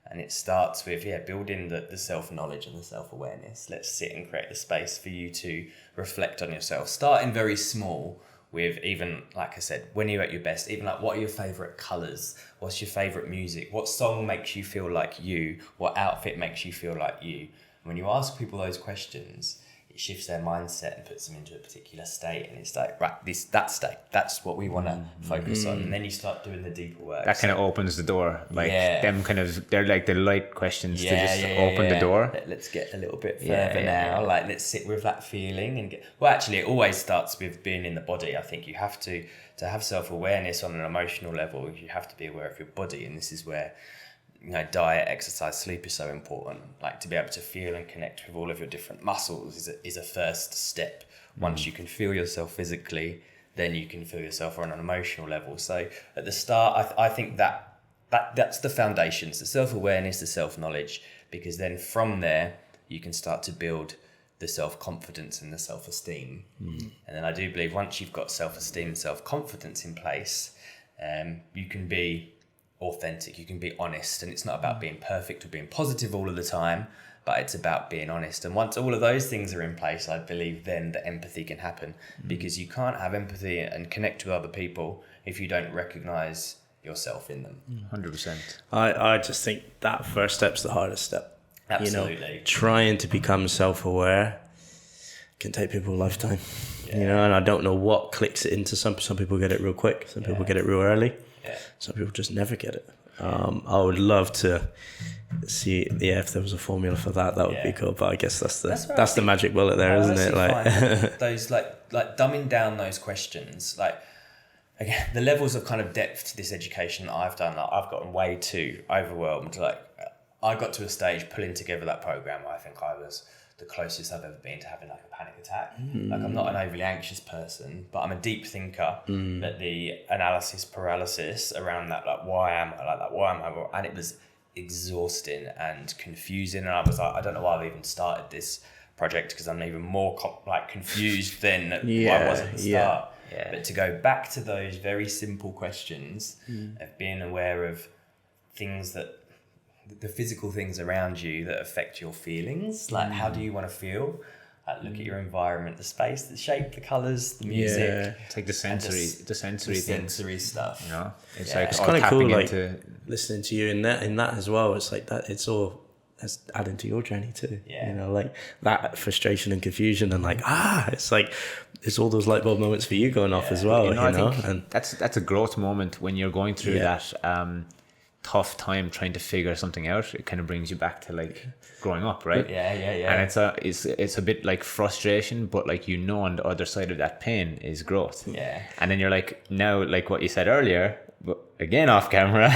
And it starts with, building the self-knowledge and the self-awareness. Let's sit and create the space for you to reflect on yourself, starting very small with, even, like I said, when you're at your best, even like, what are your favourite colours? What's your favourite music? What song makes you feel like you? What outfit makes you feel like you? When you ask people those questions, it shifts their mindset and puts them into a particular state, and it's like, right, that state, that's what we want to focus on. And then you start doing the deeper work. That kind of opens the door, like them kind of, they're like the light questions to just open the door. Let's get a little bit further now. Like, let's sit with that feeling and actually it always starts with being in the body. I think you have to have self-awareness on an emotional level. You have to be aware of your body, and this is where, you know, diet, exercise, sleep is so important. Like, to be able to feel and connect with all of your different muscles is a first step. Once you can feel yourself physically, then you can feel yourself on an emotional level. So at the start, I think that's the foundations, the self-awareness, the self-knowledge, because then from there you can start to build the self-confidence and the self-esteem. And then I do believe once you've got self-esteem and self-confidence in place, you can be authentic, you can be honest, and it's not about being perfect or being positive all of the time, but it's about being honest. And once all of those things are in place, I believe then the empathy can happen, because you can't have empathy and connect with other people if you don't recognize yourself in them. 100%. I just think that first step's the hardest step. Absolutely. Trying to become self-aware can take people a lifetime. And I don't know what clicks it into some people get it real quick, some people get it real early, some people just never get it. I would love to see if there was a formula for that would be cool, but I guess that's the magic bullet there, isn't it? Like those like dumbing down those questions, like again, the levels of kind of depth to this education that I've done, I've gotten way too overwhelmed. Like I got to a stage pulling together that program, I think I was the closest I've ever been to having like a panic attack. Like I'm not an overly anxious person, but I'm a deep thinker. But the analysis paralysis around that, like why am I like that? Why am I? And it was exhausting and confusing. And I was like, I don't know why I've even started this project, because I'm even more confused than I was at the start. But to go back to those very simple questions of being aware of things that the physical things around you that affect your feelings, like how do you want to feel? Look at your environment, the space, the shape, the colours, the music. It's like the sensory stuff. You know, it's it's kind of cool. Like listening to you in that as well. It's like that. It's all that's adding to your journey too. You know, like that frustration and confusion and like it's like it's all those light bulb moments for you going off as well. You know, I think and that's a growth moment when you're going through that. Tough time trying to figure something out. It kind of brings you back to like growing up, right? And it's a bit like frustration, but like on the other side of that pain is growth. And then you're like, now, like what you said earlier, but again off camera,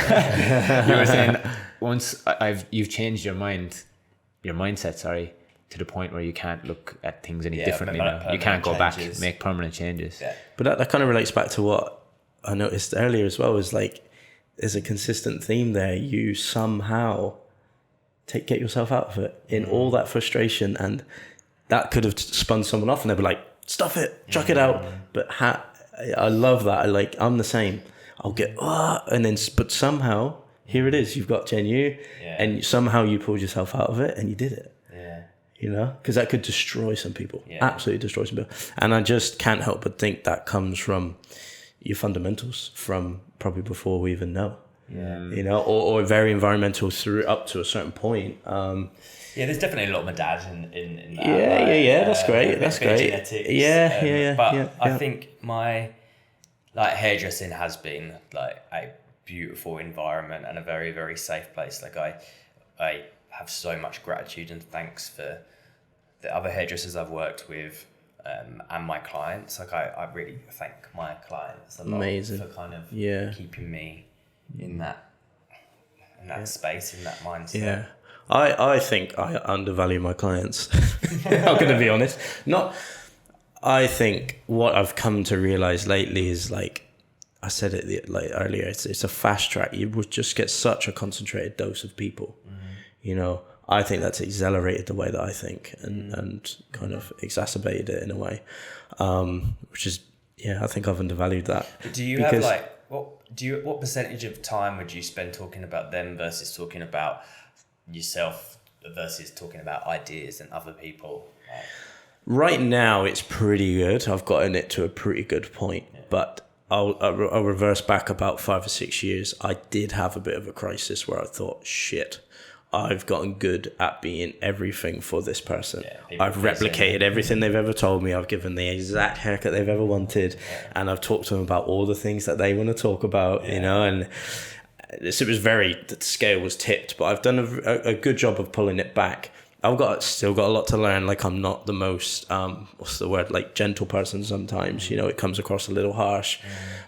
you were saying once you've changed your mindset, to the point where you can't look at things any differently now. You can't go back, make permanent changes. But that kind of relates back to what I noticed earlier as well, is like there's a consistent theme there. You somehow get yourself out of it in all that frustration, and that could have spun someone off and they'd be like, stuff it, chuck it out. But I love that. I'm the same. I'll get, but somehow here it is. You've got Gen U and somehow you pulled yourself out of it and you did it. You know, because that could destroy some people, absolutely destroy some people. And I just can't help but think that comes from your fundamentals from probably before we even know, you know, or very environmental through up to a certain point. There's definitely a lot of my dad in that. That's great. That's great. Genetics. But I think my hairdressing has been like a beautiful environment and a very, very safe place. Like I have so much gratitude and thanks for the other hairdressers I've worked with. And my clients, like I really thank my clients a lot for kind of keeping me in that space, in that mindset. I think I undervalue my clients. I'm going to be honest. I think what I've come to realize lately is, like I said it like earlier, it's a fast track. You would just get such a concentrated dose of people, you know. I think that's accelerated the way that I think and kind of exacerbated it in a way, which is, I think I've undervalued that. Do you have like, what percentage of time would you spend talking about them versus talking about yourself versus talking about ideas and other people? Right now, it's pretty good. I've gotten it to a pretty good point, but I'll reverse back about 5 or 6 years. I did have a bit of a crisis where I thought, shit, I've gotten good at being everything for this person. I've replicated everything they've ever told me. I've given the exact haircut they've ever wanted. And I've talked to them about all the things that they want to talk about, you know, and the scale was tipped, but I've done a good job of pulling it back. Still got a lot to learn. Like I'm not the most, like gentle person sometimes, you know, it comes across a little harsh,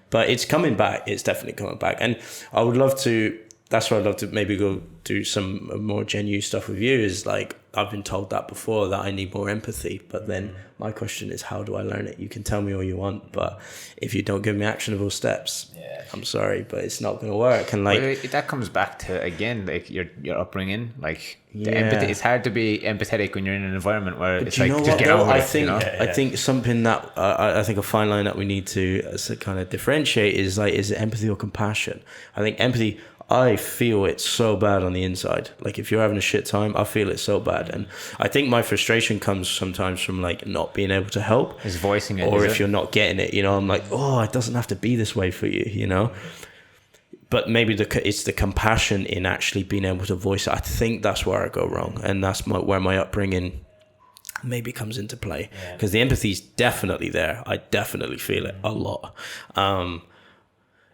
but it's coming back. It's definitely coming back. And I would love to, that's where I'd love to maybe go do some more genuine stuff with you, is like, I've been told that before, that I need more empathy. But then my question is, how do I learn it? You can tell me all you want, but if you don't give me actionable steps, I'm sorry, but it's not going to work. And like, that comes back to, again, like your upbringing, like the empathy. It's hard to be empathetic when you're in an environment where it's like, just get over it. I think something that I think a fine line that we need to kind of differentiate is like, is it empathy or compassion? I think empathy, I feel it so bad on the inside. Like if you're having a shit time, I feel it so bad. And I think my frustration comes sometimes from like not being able to help. Is voicing it. Or if you're not getting it, you know, I'm like, oh, it doesn't have to be this way for you, you know. but maybe it's the compassion in actually being able to voice it. I think that's where I go wrong, and that's where my upbringing maybe comes into play, because the empathy is definitely there. I definitely feel it a lot, and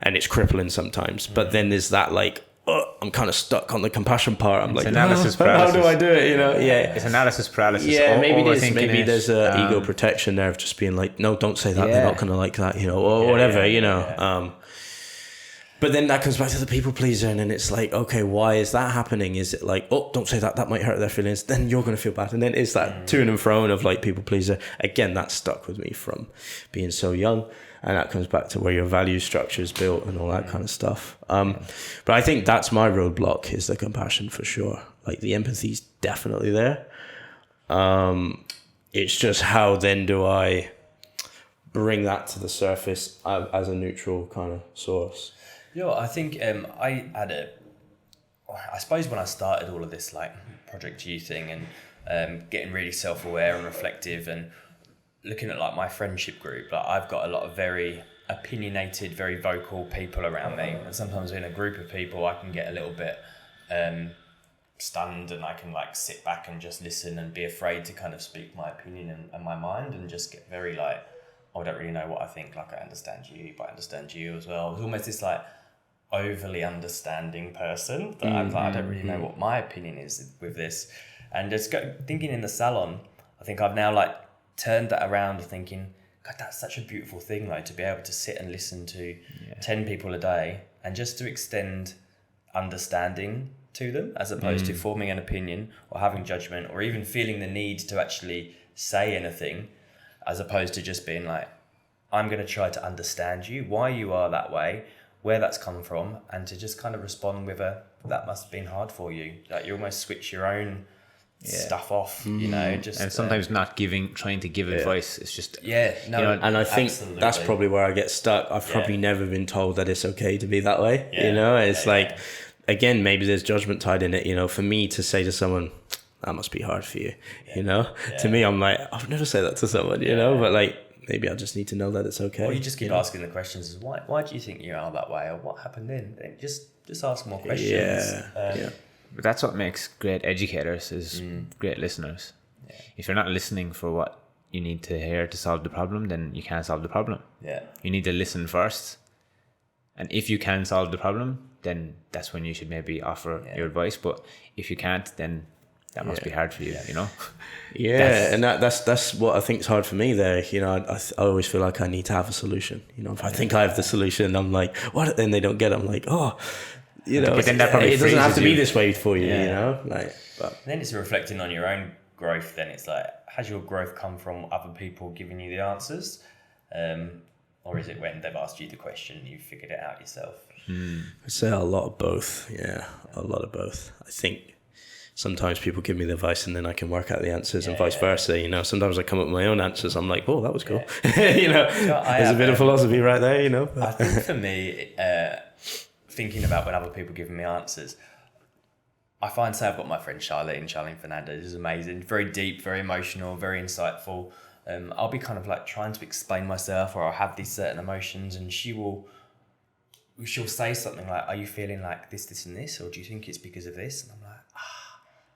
it's crippling sometimes. But then there's that like, I'm kind of stuck on the compassion part. I'm like, analysis paralysis. How do I do it? You know, it's analysis paralysis. Yeah, maybe there's a ego protection there of just being like, no, don't say that. They're not gonna like that, you know, or whatever, you know. But then that comes back to the people pleaser, and then it's like, okay, why is that happening? Is it like, oh, don't say that, that might hurt their feelings, then you're going to feel bad. And then it's that to and fro of like people pleaser. Again, that stuck with me from being so young. And that comes back to where your value structure is built and all that kind of stuff. But I think that's my roadblock, is the compassion for sure. Like the empathy's definitely there. It's just how then do I bring that to the surface as a neutral kind of source? Yeah, I think I suppose when I started all of this like Project U thing and getting really self-aware and reflective and looking at like my friendship group, like I've got a lot of very opinionated, very vocal people around me, and sometimes in a group of people I can get a little bit stunned, and I can like sit back and just listen and be afraid to kind of speak my opinion and my mind, and just get very like, oh, I don't really know what I think, like I understand you, but I understand you as well. It's almost this like overly understanding person that I'm like, I don't really know what my opinion is with this. And just thinking in the salon, I think I've now like turned that around, thinking, God, that's such a beautiful thing though, to be able to sit and listen to 10 people a day and just to extend understanding to them, as opposed to forming an opinion or having judgment or even feeling the need to actually say anything, as opposed to just being like, I'm going to try to understand you, why you are that way, where that's come from, and to just kind of respond with that must have been hard for you. Like you almost switch your own stuff off, you know, just and sometimes not trying to give advice. It's just you know, and I think that's probably where I get stuck. I've probably never been told that it's okay to be that way. You know, it's like again, maybe there's judgment tied in it. You know, for me to say to someone, that must be hard for you. You know, to me, I'm like, I would never say that to someone. You know, but like, maybe I just need to know that it's okay. Or you just keep asking the questions: why do you think you are that way, or what happened then? And just ask more questions. But that's what makes great educators, is great listeners. Yeah. If you're not listening for what you need to hear to solve the problem, then you can't solve the problem. Yeah. You need to listen first. And if you can solve the problem, then that's when you should maybe offer your advice. But if you can't, then that must be hard for you, you know? And that's what I think is hard for me there. You know, I always feel like I need to have a solution. You know, if I think I have the solution, I'm like, what? Then they don't get it. I'm like, oh, you know, but then that probably it doesn't have to be this way for you, you know? Like, but then it's reflecting on your own growth. Then it's like, has your growth come from other people giving you the answers? Or is it when they've asked you the question, you figured it out yourself? I'd say a lot of both. Yeah, a lot of both. I think sometimes people give me the advice and then I can work out the answers, and vice versa. You know, sometimes I come up with my own answers. I'm like, oh, that was cool. You know, there's a bit of philosophy right there, you know. I think for me, thinking about when other people give me answers, I find, say I've got my friend Charlene Fernandez, who's amazing, very deep, very emotional, very insightful. I'll be kind of like trying to explain myself, or I'll have these certain emotions, and she'll say something like, are you feeling like this and this, or do you think it's because of this? And I'm like,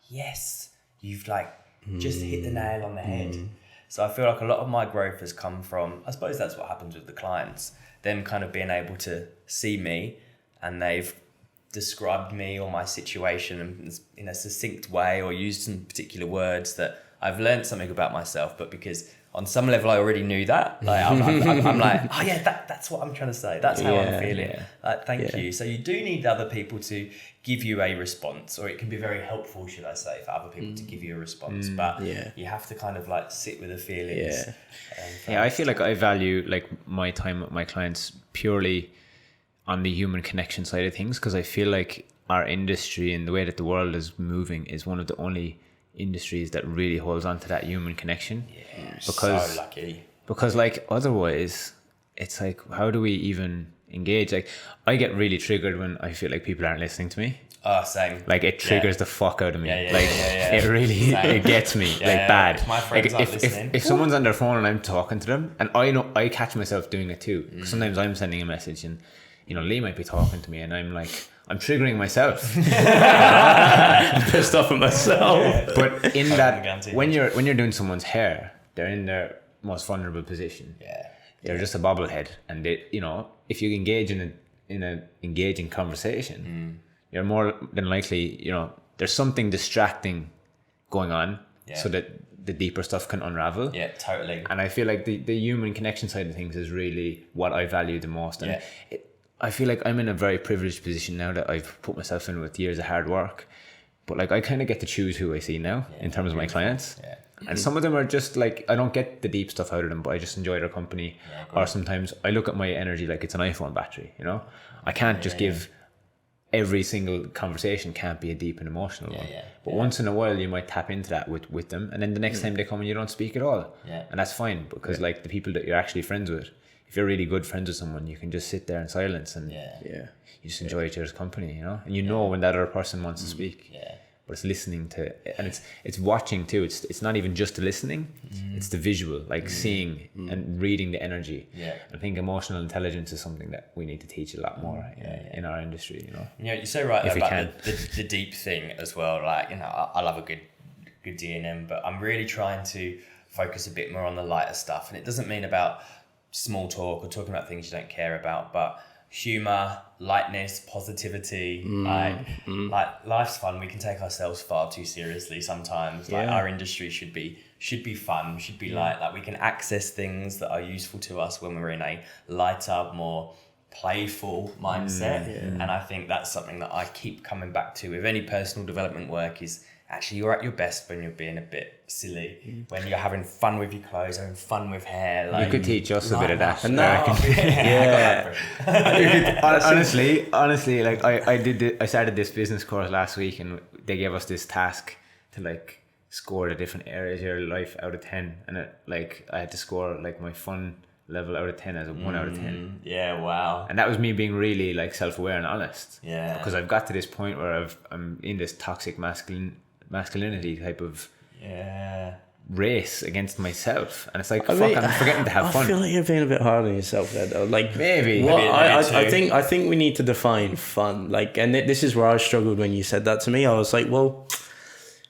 yes, you've like just hit the nail on the head. So I feel like a lot of my growth has come from, I suppose that's what happens with the clients, them kind of being able to see me, and they've described me or my situation in a succinct way, or used some particular words that I've learned something about myself, but because on some level I already knew that, like I'm like, oh yeah, that's what I'm trying to say, that's how I'm feeling. Thank you. So you do need other people to give you a response, or it can be very helpful, should I say, for other people to give you a response, but you have to kind of like sit with the feelings. I feel like I value like my time with my clients purely on the human connection side of things, because I feel like our industry and the way that the world is moving is one of the only industries that really holds on to that human connection. Because so lucky. Because like otherwise it's like, how do we even engage? Like I get really triggered when I feel like people aren't listening to me. Same. Like it triggers the fuck out of me. It really it gets me like bad. If my friends aren't listening. If someone's on their phone and I'm talking to them, and I know I catch myself doing it too, because sometimes I'm sending a message and Lee might be talking to me and I'm like, I'm triggering myself. I'm pissed off at myself. But in that, when you're doing someone's hair, they're in their most vulnerable position. Yeah. They're just a bobblehead, and they, if you engage in an engaging conversation, you're more than likely, there's something distracting going on, so that the deeper stuff can unravel. Yeah, totally. And I feel like the human connection side of things is really what I value the most. And I feel like I'm in a very privileged position now that I've put myself in with years of hard work. But like I kind of get to choose who I see now in terms of my clients. Yeah. And some of them are just like, I don't get the deep stuff out of them, but I just enjoy their company. Yeah, or sometimes I look at my energy like it's an iPhone battery, I can't just give every single conversation can't be a deep and emotional one. But once in a while you might tap into that with them, and then the next time they come and you don't speak at all. And that's fine, because like the people that you're actually friends with, if you're really good friends with someone, you can just sit there in silence and you just enjoy each other's company, and you know when that other person wants to speak. But it's listening to, and it's watching too. It's not even just the listening, it's the visual, like seeing and reading the energy. I think emotional intelligence is something that we need to teach a lot more in our industry. You're so right about the deep thing as well. Like, I love a good D&M, but I'm really trying to focus a bit more on the lighter stuff. And it doesn't mean about small talk or talking about things you don't care about, but humor, lightness, positivity, like life's fun. We can take ourselves far too seriously sometimes. Like our industry should be fun, should be light. Like we can access things that are useful to us when we're in a lighter, more playful mindset. And I think that's something that I keep coming back to with any personal development work is actually you're at your best when you're being a bit silly, when you're having fun with your clothes, having fun with hair. Like, you could teach us a bit of that. Honestly, like I started this business course last week, and they gave us this task to like score the different areas of your life out of 10, and I had to score like my fun level out of 10 as a 1 out of 10. Yeah, wow. And that was me being really like self-aware and honest. Yeah. Because I've got to this point where I'm in this toxic masculinity type of race against myself, and it's like I'm forgetting to have fun. I feel like you're being a bit hard on yourself there, though. Like maybe I think we need to define fun. Like, and this is where I struggled when you said that to me. I was like, well,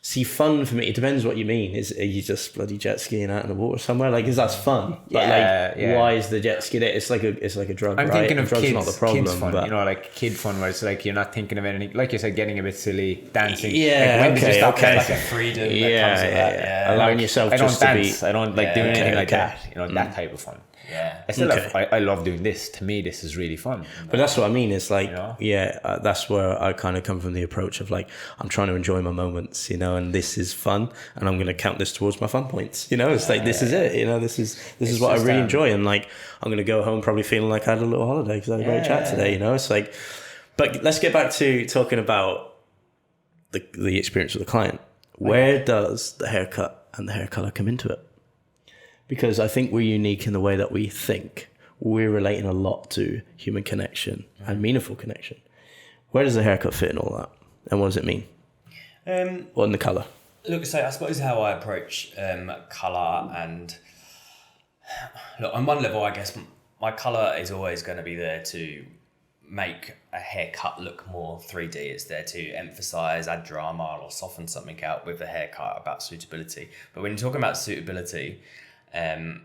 see, fun for me, it depends what you mean. Are you just bloody jet skiing out in the water somewhere? Like, is that fun? But why is the jet ski there? It's like a drug. I'm right? thinking of kids, not the problem, kids fun, but like kid fun, where it's like you're not thinking of anything. Like you said, getting a bit silly, dancing. Yeah, like, when did you stop There's like a freedom that comes with that. Allowing yourself just to be. I don't like doing anything like that. That type of fun. Yeah. I love doing this. To me, this is really fun. But that's what I mean. It's like, that's where I kind of come from, the approach of like, I'm trying to enjoy my moments, and this is fun, and I'm going to count this towards my fun points. It's like, this is it. This is what I really enjoy. And like, I'm going to go home probably feeling like I had a little holiday because I had a great chat today. It's like, but let's get back to talking about the experience with the client. Where does the haircut and the hair color come into it? Because I think we're unique in the way that we think. We're relating a lot to human connection and meaningful connection. Where does the haircut fit in all that? And what does it mean? What in the colour? Look, so I suppose how I approach colour and... Look, on one level, I guess my colour is always going to be there to make a haircut look more 3D. It's there to emphasise, add drama or soften something out with the haircut about suitability. But when you're talking about suitability... I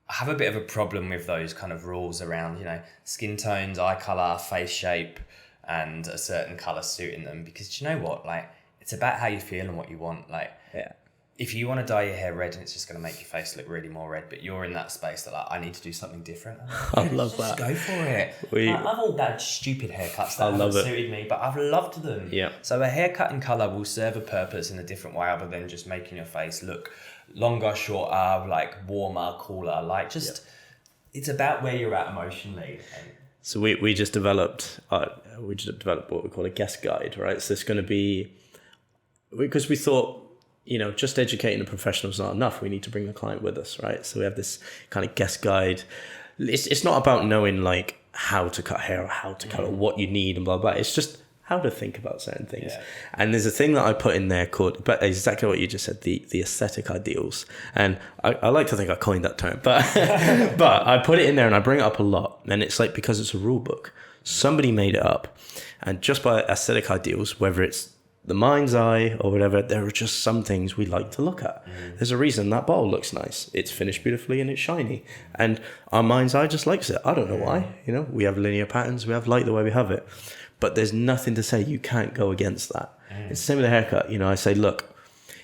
have a bit of a problem with those kind of rules around, skin tones, eye colour, face shape, and a certain colour suiting them. Because do you know what? Like, it's about how you feel and what you want. Like, if you want to dye your hair red and it's just going to make your face look really more red, but you're in that space that like, I need to do something different. I love that. Just go for it. I've all had stupid haircuts that haven't suited me, but I've loved them. Yeah. So a haircut and colour will serve a purpose in a different way other than just making your face look longer, shorter, like warmer, cooler, like just it's about where you're at emotionally. So we just developed what we call a guest guide, right? So it's going to be, because we thought, just educating the professionals is not enough. We need to bring the client with us, right? So we have this kind of guest guide. It's not about knowing like how to cut hair or how to cut or what you need and blah blah. It's just how to think about certain things. Yeah. And there's a thing that I put in there called, but exactly what you just said, the aesthetic ideals. And I like to think I coined that term, but but I put it in there and I bring it up a lot. And it's like, because it's a rule book. Somebody made it up. And just by aesthetic ideals, whether it's the mind's eye or whatever, there are just some things we like to look at. There's a reason that bowl looks nice. It's finished beautifully and it's shiny. And our mind's eye just likes it. I don't know why. You know, we have linear patterns. We have light the way we have it. But there's nothing to say you can't go against that. It's the same with a haircut. You know, I say, look,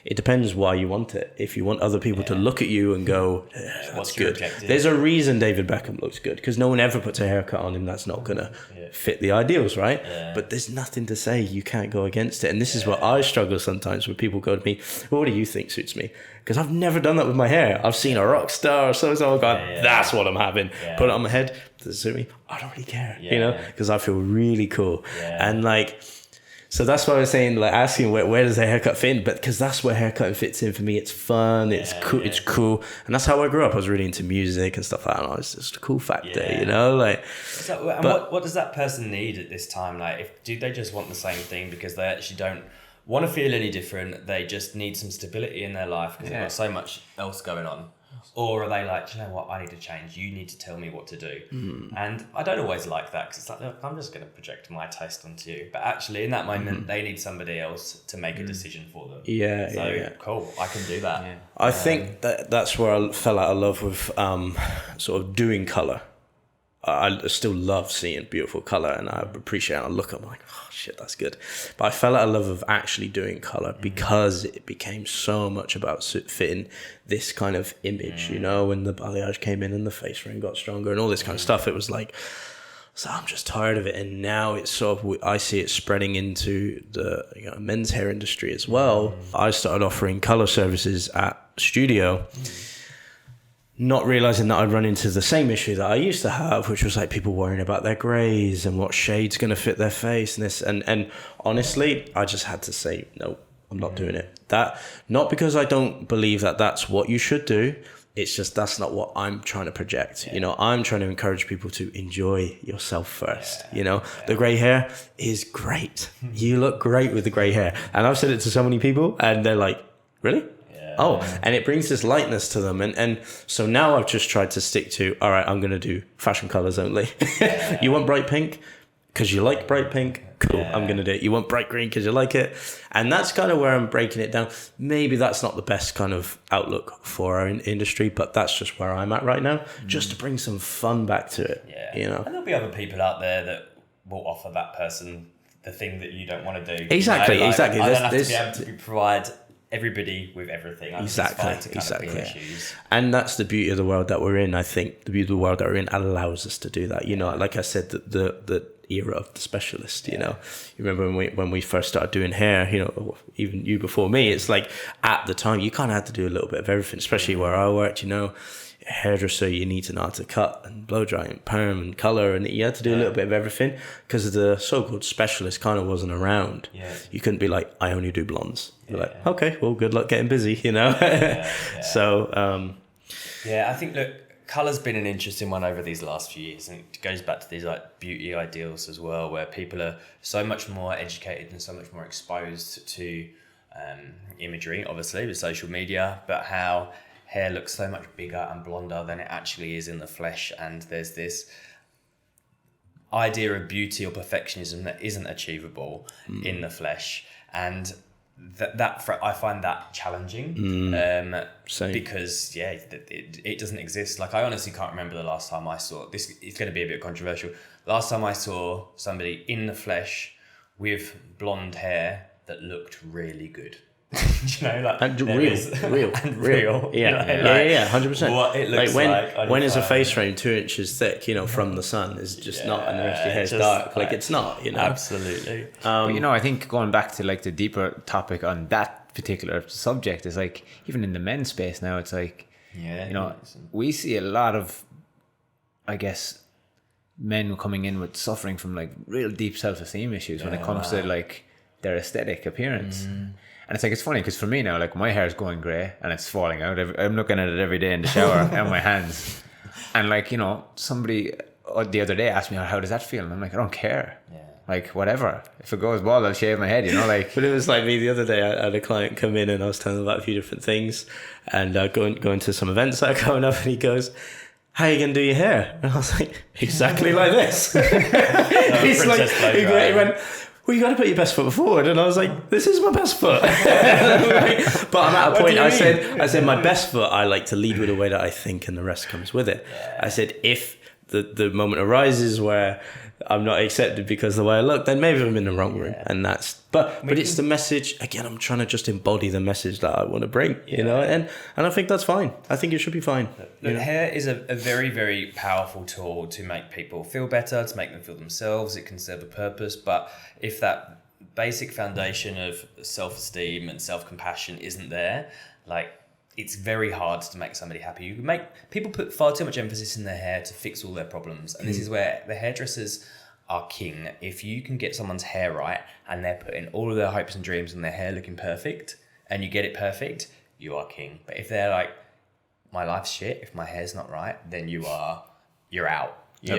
it depends why you want it. If you want other people to look at you and go, that's good. There's a reason David Beckham looks good, because no one ever puts a haircut on him that's not going to fit the ideals, right? But there's nothing to say you can't go against it. And this is what I struggle sometimes when people go to me, well, what do you think suits me? Because I've never done that with my hair. I've seen a rock star or so-and-so and gone, that's what I'm having. Put it on my head. Does it suit me? I don't really care, you know, because I feel really cool. And like, so that's why I was saying, like, asking where does a haircut fit in? But because that's where haircutting fits in for me. It's fun, it's cool, it's cool. And that's how I grew up. I was really into music and stuff like that. And it's just a cool factor, you know? Like, so, and what does that person need at this time? Like, do they just want the same thing because they actually don't want to feel any different? They just need some stability in their life because they've got so much else going on. Or are they like, you know what, I need to change. You need to tell me what to do. And I don't always like that because it's like, look, I'm just going to project my taste onto you. But actually, in that moment, they need somebody else to make a decision for them. Cool, I can do that. I think that's where I fell out of love with sort of doing colour. I still love seeing beautiful colour and I appreciate it. I look at it, I'm like, oh shit, that's good. But I fell out of love of actually doing colour because it became so much about fitting this kind of image, you know, when the balayage came in and the face frame got stronger and all this kind of stuff. It was like, so I'm just tired of it. And now it's sort of, I see it spreading into the men's hair industry as well. I started offering colour services at studio. Not realizing that I'd run into the same issue that I used to have, which was like people worrying about their grays and what shade's going to fit their face and this. And honestly, I just had to say, no, I'm not doing it. That, not because I don't believe that that's what you should do. It's just, that's not what I'm trying to project. You know, I'm trying to encourage people to enjoy yourself first. You know, the gray hair is great. You look great with the gray hair. And I've said it to so many people and they're like, really? Oh, and it brings this lightness to them. And so now I've just tried to stick to, all right, I'm going to do fashion colors only. You want bright pink because you like bright pink? Cool, I'm going to do it. You want bright green because you like it? And that's kind of where I'm breaking it down. Maybe that's not the best kind of outlook for our industry, but that's just where I'm at right now, just to bring some fun back to it. You know? And there'll be other people out there that will offer that person the thing that you don't want to do. Exactly, you know? exactly. I don't have to be able to provide everybody with everything. Exactly. And that's the beauty of the world that we're in. I think the beauty of the world that we're in allows us to do that. You know, like I said, the era of the specialist, you know, you remember when we first started doing hair, you know, even you before me, it's like at the time you kind of had to do a little bit of everything, especially where I worked, you know. Hairdresser, you need to know how to cut and blow dry and perm and color, and you had to do a little bit of everything because the so-called specialist kind of wasn't around. You couldn't be like, I only do blondes. You're like, okay, well, good luck getting busy, you know. So I think, look, color's been an interesting one over these last few years, and it goes back to these like beauty ideals as well, where people are so much more educated and so much more exposed to imagery, obviously with social media, but how hair looks so much bigger and blonder than it actually is in the flesh, and there's this idea of beauty or perfectionism that isn't achievable in the flesh, and that I find that challenging because it doesn't exist. Like, I honestly can't remember the last time I saw this. It's going to be a bit controversial. Last time I saw somebody in the flesh with blonde hair that looked really good. You know, like, and real. Yeah, 100%. What it looks when is a face frame 2 inches thick, you know, from the sun is just not, and the rest of your hair's dark. Like, it's not, you know. Absolutely. But, you know, I think going back to like the deeper topic on that particular subject is like, even in the men's space now, it's like, you know, we see a lot of, I guess, men coming in with suffering from like real deep self-esteem issues when it comes to like their aesthetic appearance. And it's like, it's funny because for me now, like, my hair is going grey and it's falling out. I'm looking at it every day in the shower on my hands. And like, you know, somebody the other day asked me, how does that feel? And I'm like, I don't care. like whatever. If it goes bald, I'll shave my head, you know, like. But it was like me the other day. I had a client come in and I was telling him about a few different things, and going to some events that are coming up, and he goes, "How are you gonna do your hair?" And I was like, "Exactly like this." He's like, he went, "Well, you got to put your best foot forward," and I was like, "This is my best foot." But I'm at a point. I said, my best foot, I like to lead with the way that I think, and the rest comes with it. Yeah. I said, if the moment arises where I'm not accepted because of the way I look, then maybe I'm in the wrong room, and that's. But it's the message again. I'm trying to just embody the message that I want to bring, you know, and I think that's fine. I think it should be fine. Look, hair is a very, very powerful tool to make people feel better, to make them feel themselves. It can serve a purpose, but if that basic foundation of self-esteem and self-compassion isn't there, like, it's very hard to make somebody happy. You can make people put far too much emphasis in their hair to fix all their problems, and this is where the hairdressers are king. If you can get someone's hair right and they're putting all of their hopes and dreams on their hair looking perfect, and you get it perfect, you are king. But if they're like, my life's shit, if my hair's not right, then you're out. And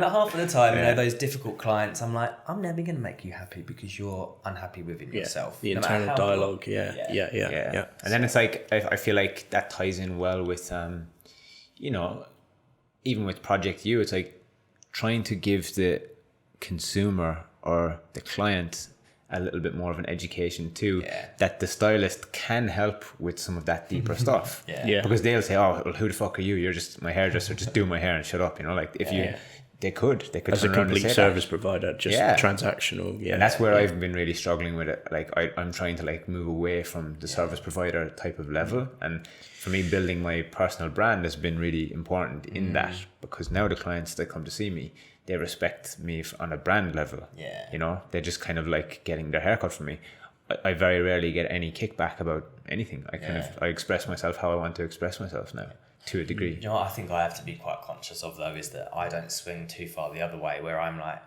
half of the time, you know, those difficult clients, I'm like, I'm never going to make you happy because you're unhappy within yourself. The internal dialogue. Yeah. And then it's like, I feel like that ties in well with, you know, even with Project U, it's like trying to give the consumer or the client a little bit more of an education too, that the stylist can help with some of that deeper stuff. Because they'll say, "Oh, well, who the fuck are you? You're just my hairdresser. Just do my hair and shut up." You know, like if they could as a complete service provider, just transactional. And that's where I've been really struggling with it. Like I'm trying to like move away from the service provider type of level, and for me, building my personal brand has been really important in that, because now the clients that come to see me, they respect me on a brand level. You know, they're just kind of like getting their haircut from me. I very rarely get any kickback about anything. I express myself how I want to express myself now, to a degree. You know what I think I have to be quite conscious of though, is that I don't swing too far the other way, where I'm like,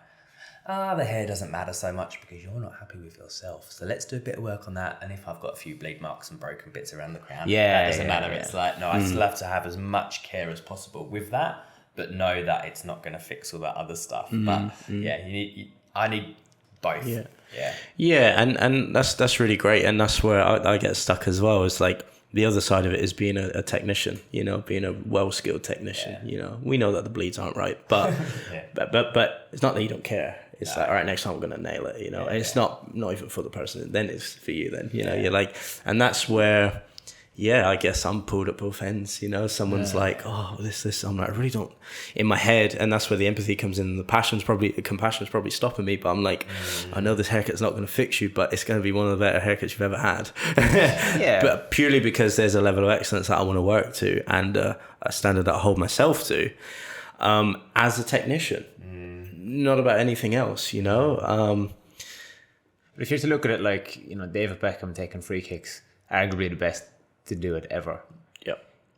the hair doesn't matter so much because you're not happy with yourself. So let's do a bit of work on that. And if I've got a few bleed marks and broken bits around the crown, that doesn't matter. It's like, no, I still have to have as much care as possible with that, but know that it's not going to fix all that other stuff. But I need both. And that's really great, and that's where I get stuck as well. It's like the other side of it is being a technician, you know, being a well-skilled technician. You know, we know that the bleeds aren't right, but but it's not that you don't care. It's like, all right, next time I'm gonna nail it, you know. And it's not even for the person, then it's for you. Then you know, you're like, and that's where. I guess I'm pulled at both ends, you know. Someone's like, "Oh, this." I'm like, I really don't in my head, and that's where the empathy comes in. The compassion's probably stopping me, but I'm like, I know this haircut's not going to fix you, but it's going to be one of the better haircuts you've ever had. But purely because there's a level of excellence that I want to work to, and a standard that I hold myself to, as a technician, not about anything else, you know. But if you're to look at it like, you know, David Beckham taking free kicks, arguably the best to do it ever.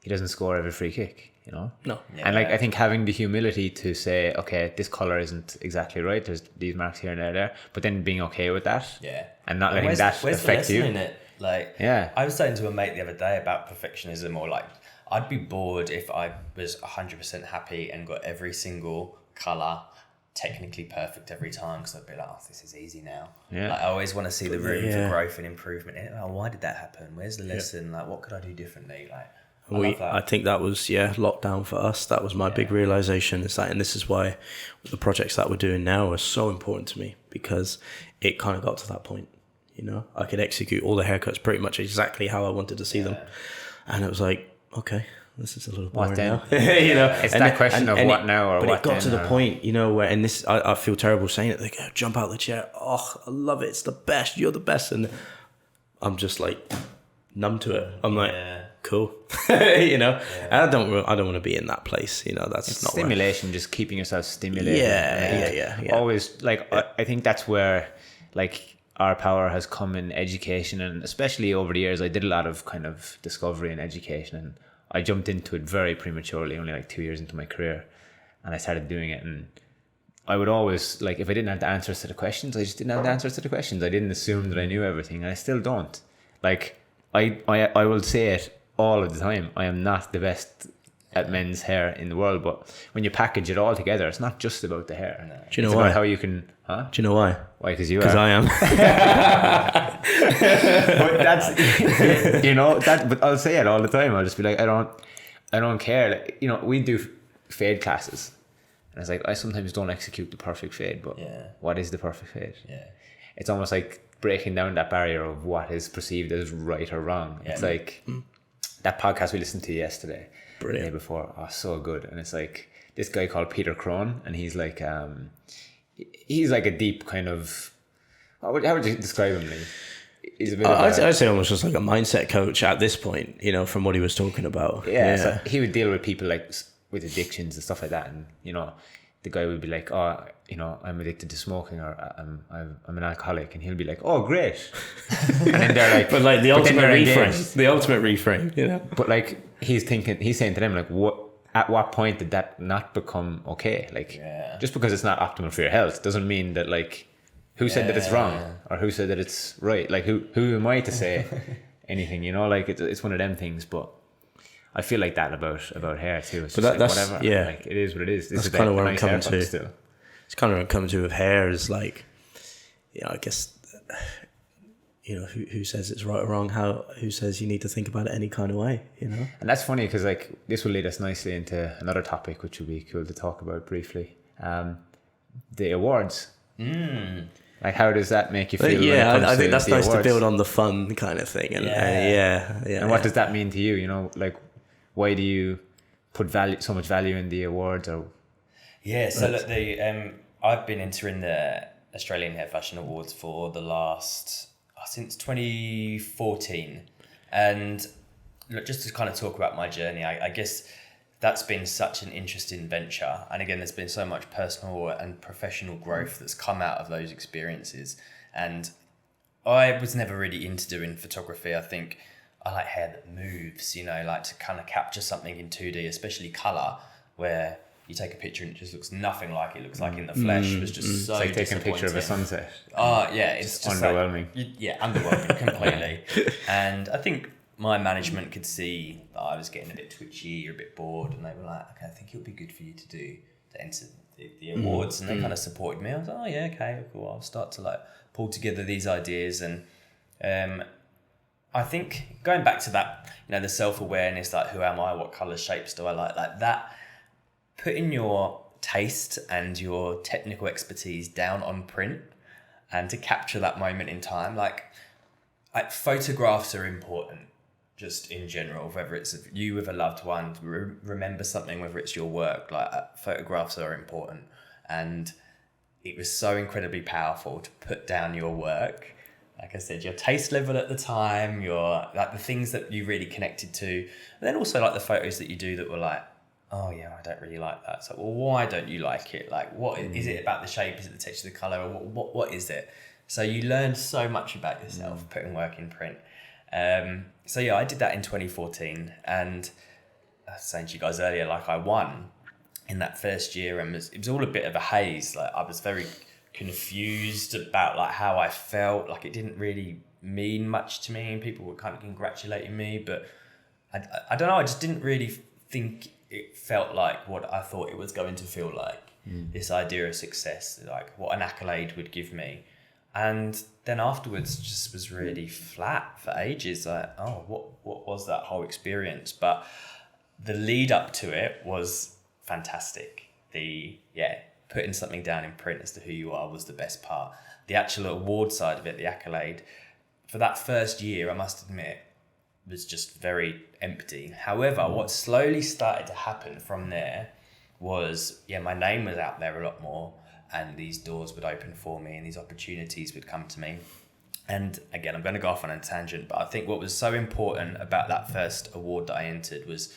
He doesn't score every free kick, you know. And like, I think having the humility to say, okay, this color isn't exactly right, there's these marks here and there, but then being okay with that, and not letting that affect you. In it? Like, I was saying to a mate the other day about perfectionism, or like, I'd be bored if I was 100% happy and got every single color technically perfect every time, because I'd be like, oh, this is easy now. Like, I always want to see the room for growth and improvement. Why did that happen? Where's the lesson? Like, what could I do differently? Like, I think that was lockdown for us. That was my big realization, is that, and this is why the projects that we're doing now are so important to me, because it kind of got to that point. You know, I could execute all the haircuts pretty much exactly how I wanted to see them, and it was like, okay, this is a little boring now. You know, it's that question of what now or what then. But it got to the point, you know, where, and this, I feel terrible saying it, they go, jump out of the chair, oh, I love it, it's the best, you're the best, and I'm just like numb to it. I'm like, cool. You know, I don't want to be in that place, you know. That's it's not stimulation, just keeping yourself stimulated. Always, like, I think that's where, like, our power has come in education, and especially over the years I did a lot of kind of discovery in education, and I jumped into it very prematurely, only like 2 years into my career, and I started doing it. And I would always, like, if I didn't have the answers to the questions, I just didn't have the answers to the questions. I didn't assume that I knew everything, and I still don't. Like, I will say it all of the time, I am not the best at men's hair in the world. But when you package it all together, it's not just about the hair. No. Do you know it's why? about how you can. Huh? Do you know why? Why? Because you are. Because I am. But that's, you know, that. But I'll say it all the time. I'll just be like, I don't care. Like, you know, we do fade classes, and it's like I sometimes don't execute the perfect fade. But what is the perfect fade? Yeah. It's almost like breaking down that barrier of what is perceived as right or wrong. Yeah. It's like that podcast we listened to yesterday, brilliant, the day before. Oh, so good. And it's like this guy called Peter Crone, and he's like a deep kind of. How would you describe him, Lee? He's a bit. I'd say almost just like a mindset coach at this point. You know, from what he was talking about. Yeah. So he would deal with people like with addictions and stuff like that, and you know, the guy would be like, oh, you know, I'm addicted to smoking, or I'm an alcoholic, and he'll be like, oh, great. And then they're like, but like the ultimate reframe, you know. But like he's saying to them like, at what point did that not become okay? Like, just because it's not optimal for your health doesn't mean that like, who said that it's wrong or who said that it's right? Like, who am I to say anything? You know, like it's one of them things, but. I feel like that about hair too. It's just that's whatever. Yeah, like it is what it is. That's kind of where I'm coming to. Still. It's kind of where I'm coming to with hair is like, you know, I guess, you know, who says it's right or wrong? Who says you need to think about it any kind of way? You know. And that's funny because like this will lead us nicely into another topic, which would be cool to talk about briefly. The awards. Like, how does that make you feel? Yeah, I think that's nice awards? To build on the fun kind of thing. And And what does that mean to you? You know, like. Why do you put so much value in the awards? Or so look, I've been entering the Australian Hair Fashion Awards for the last since 2014, and look, just to kind of talk about my journey, I guess that's been such an interesting venture, and again, there's been so much personal and professional growth that's come out of those experiences, and I was never really into doing photography. I think I like hair that moves, you know, like to kind of capture something in 2D, especially colour, where you take a picture and it just looks nothing like it looks like in the flesh. It was just so it's like taking a picture of a sunset. Oh, yeah. It's just underwhelming. Like, underwhelming completely. And I think my management could see that I was getting a bit twitchy or a bit bored, and they were like, okay, I think it would be good for you to enter the awards. And they kind of supported me. I was like, oh, yeah, okay, cool. I'll start to like pull together these ideas. And I think going back to that, you know, the self-awareness, like who am I, what colours, shapes do I like that, putting your taste and your technical expertise down on print and to capture that moment in time, like photographs are important just in general, whether it's you with a loved one, remember something, whether it's your work, like photographs are important. And it was so incredibly powerful to put down your work. Like I said, your taste level at the time, your like the things that you really connected to, and then also like the photos that you do that were like, oh yeah, I don't really like that. So, well, why don't you like it? Like, what is it about the shape? Is it the texture, the color? Or what is it? So you learned so much about yourself putting work in print. So yeah, I did that in 2014, and I was saying to you guys earlier, like I won in that first year, and it was all a bit of a haze. Like I was very confused about like how I felt. Like it didn't really mean much to me, and people were kind of congratulating me, but I don't know. I just didn't really think it felt like what I thought it was going to feel like. This idea of success, like what an accolade would give me. And then afterwards just was really flat for ages. Like, oh, what was that whole experience? But the lead up to it was fantastic. Putting something down in print as to who you are was the best part. The actual award side of it, the accolade, for that first year, I must admit, was just very empty. However, what slowly started to happen from there was, my name was out there a lot more, and these doors would open for me and these opportunities would come to me. And again, I'm going to go off on a tangent, but I think what was so important about that first award that I entered was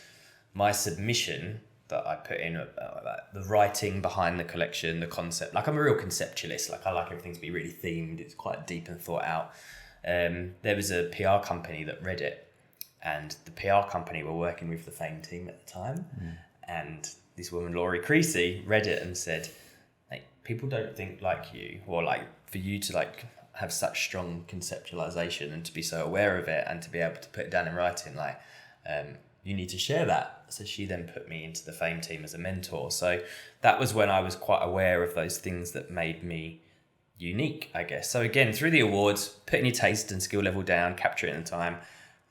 my submission that I put in, the writing behind the collection, the concept. Like I'm a real conceptualist. Like I like everything to be really themed. It's quite deep and thought out. There was a PR company that read it, and the PR company were working with the Fame team at the time. And this woman, Laurie Creasy, read it and said, like, people don't think like you, or like for you to like have such strong conceptualization and to be so aware of it and to be able to put it down in writing, like, you need to share that. So she then put me into the Fame team as a mentor. So that was when I was quite aware of those things that made me unique, I guess. So again, through the awards, putting your taste and skill level down, capturing the time,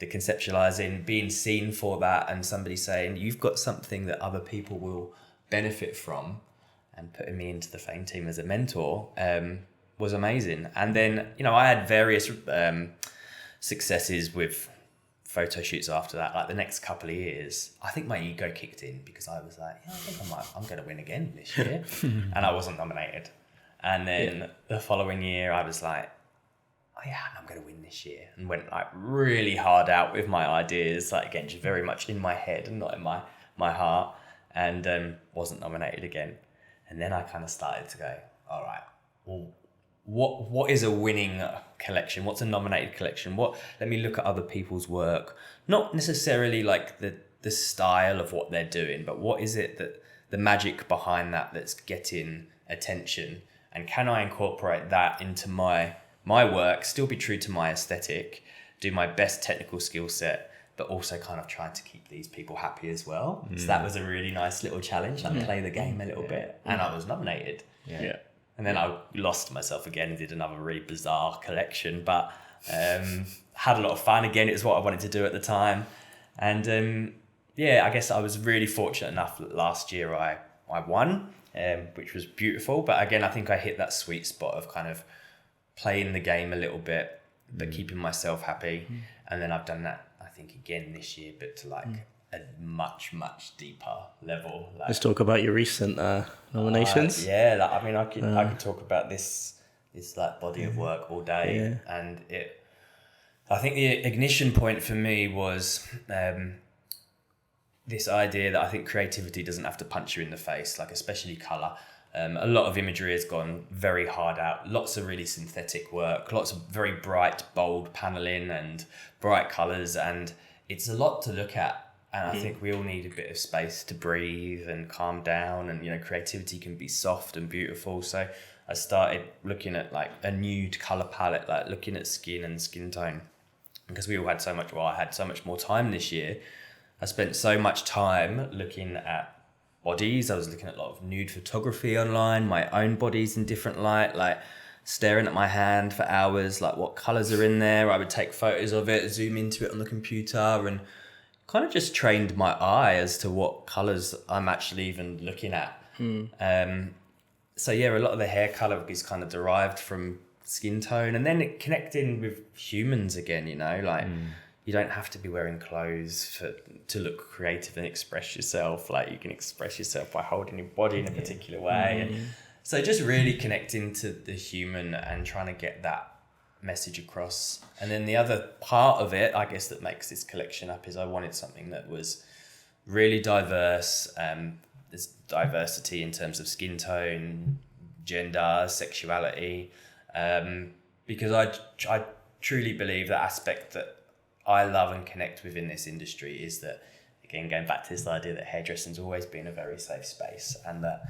the conceptualizing, being seen for that, and somebody saying, you've got something that other people will benefit from, and putting me into the Fame team as a mentor was amazing. And then, I had various successes with photo shoots after that. Like the next couple of years, I think my ego kicked in because I was like, I think I'm going to win again this year. And I wasn't nominated. And then the following year, I was like, I'm going to win this year. And went like really hard out with my ideas. Like again, just very much in my head and not in my heart. And wasn't nominated again. And then I kind of started to go, all right, well, what is a winning collection? What's a nominated collection? Let me look at other people's work. Not necessarily like the style of what they're doing, but what is it that the magic behind that's getting attention? And can I incorporate that into my work, still be true to my aesthetic, do my best technical skill set, but also kind of trying to keep these people happy as well. So that was a really nice little challenge. Like play the game a little bit. And I was nominated. Yeah. And then I lost myself again and did another really bizarre collection, but had a lot of fun. Again, it was what I wanted to do at the time. And I guess I was really fortunate enough that last year I won, which was beautiful. But again, I think I hit that sweet spot of kind of playing the game a little bit, but keeping myself happy. And then I've done that, I think, again this year, but to like a much, much deeper level. Like, let's talk about your recent nominations. I could talk about this like body of work all day. And I think the ignition point for me was this idea that I think creativity doesn't have to punch you in the face, like especially colour. A lot of imagery has gone very hard out, lots of really synthetic work, lots of very bright, bold paneling and bright colours, and it's a lot to look at. And I think we all need a bit of space to breathe and calm down, and creativity can be soft and beautiful. So I started looking at like a nude colour palette, like looking at skin and skin tone, because I had so much more time this year. I spent so much time looking at bodies. I was looking at a lot of nude photography online, my own bodies in different light, like staring at my hand for hours, like what colours are in there. I would take photos of it, zoom into it on the computer, and kind of just trained my eye as to what colours I'm actually even looking at. So a lot of the hair colour is kind of derived from skin tone, and then it connecting with humans again, you don't have to be wearing clothes to look creative and express yourself. Like you can express yourself by holding your body in a particular way. And so just really connecting to the human and trying to get that message across. And then the other part of it, I guess, that makes this collection up is I wanted something that was really diverse. There's diversity in terms of skin tone, gender, sexuality, because I truly believe the aspect that I love and connect with in this industry is that, again, going back to this idea that hairdressing's always been a very safe space, and that,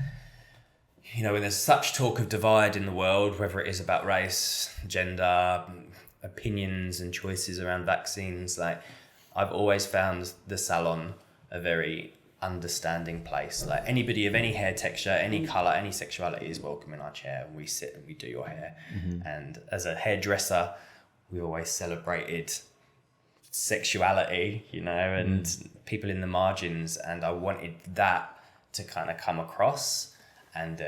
when there's such talk of divide in the world, whether it is about race, gender, opinions and choices around vaccines, like I've always found the salon a very understanding place. Like anybody of any hair texture, any colour, any sexuality is welcome in our chair, and we sit and we do your hair. And as a hairdresser, we always celebrated sexuality, and people in the margins, and I wanted that to kind of come across. And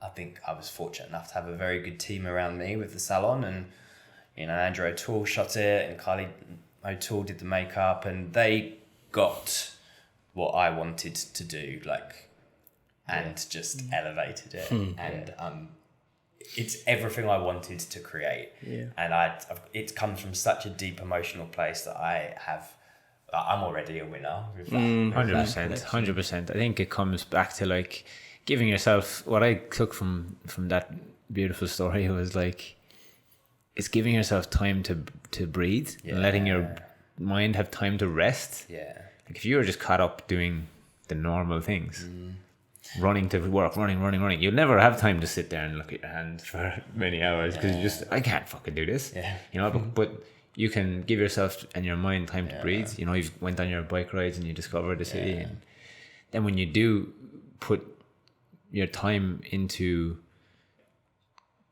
I think I was fortunate enough to have a very good team around me with the salon, and Andrew O'Toole shot it, and Carly O'Toole did the makeup, and they got what I wanted to do, just elevated it. It's everything I wanted to create. And it comes from such a deep emotional place that I'm already a winner. 100%. I think it comes back to like giving yourself, what I took from that beautiful story was like, it's giving yourself time to breathe and letting your mind have time to rest. Like if you were just caught up doing the normal things, running to work, running, you'll never have time to sit there and look at your hand for many hours because I can't fucking do this. But you can give yourself and your mind time to breathe. You know, you went on your bike rides and you discovered the city, and then when you do put your time into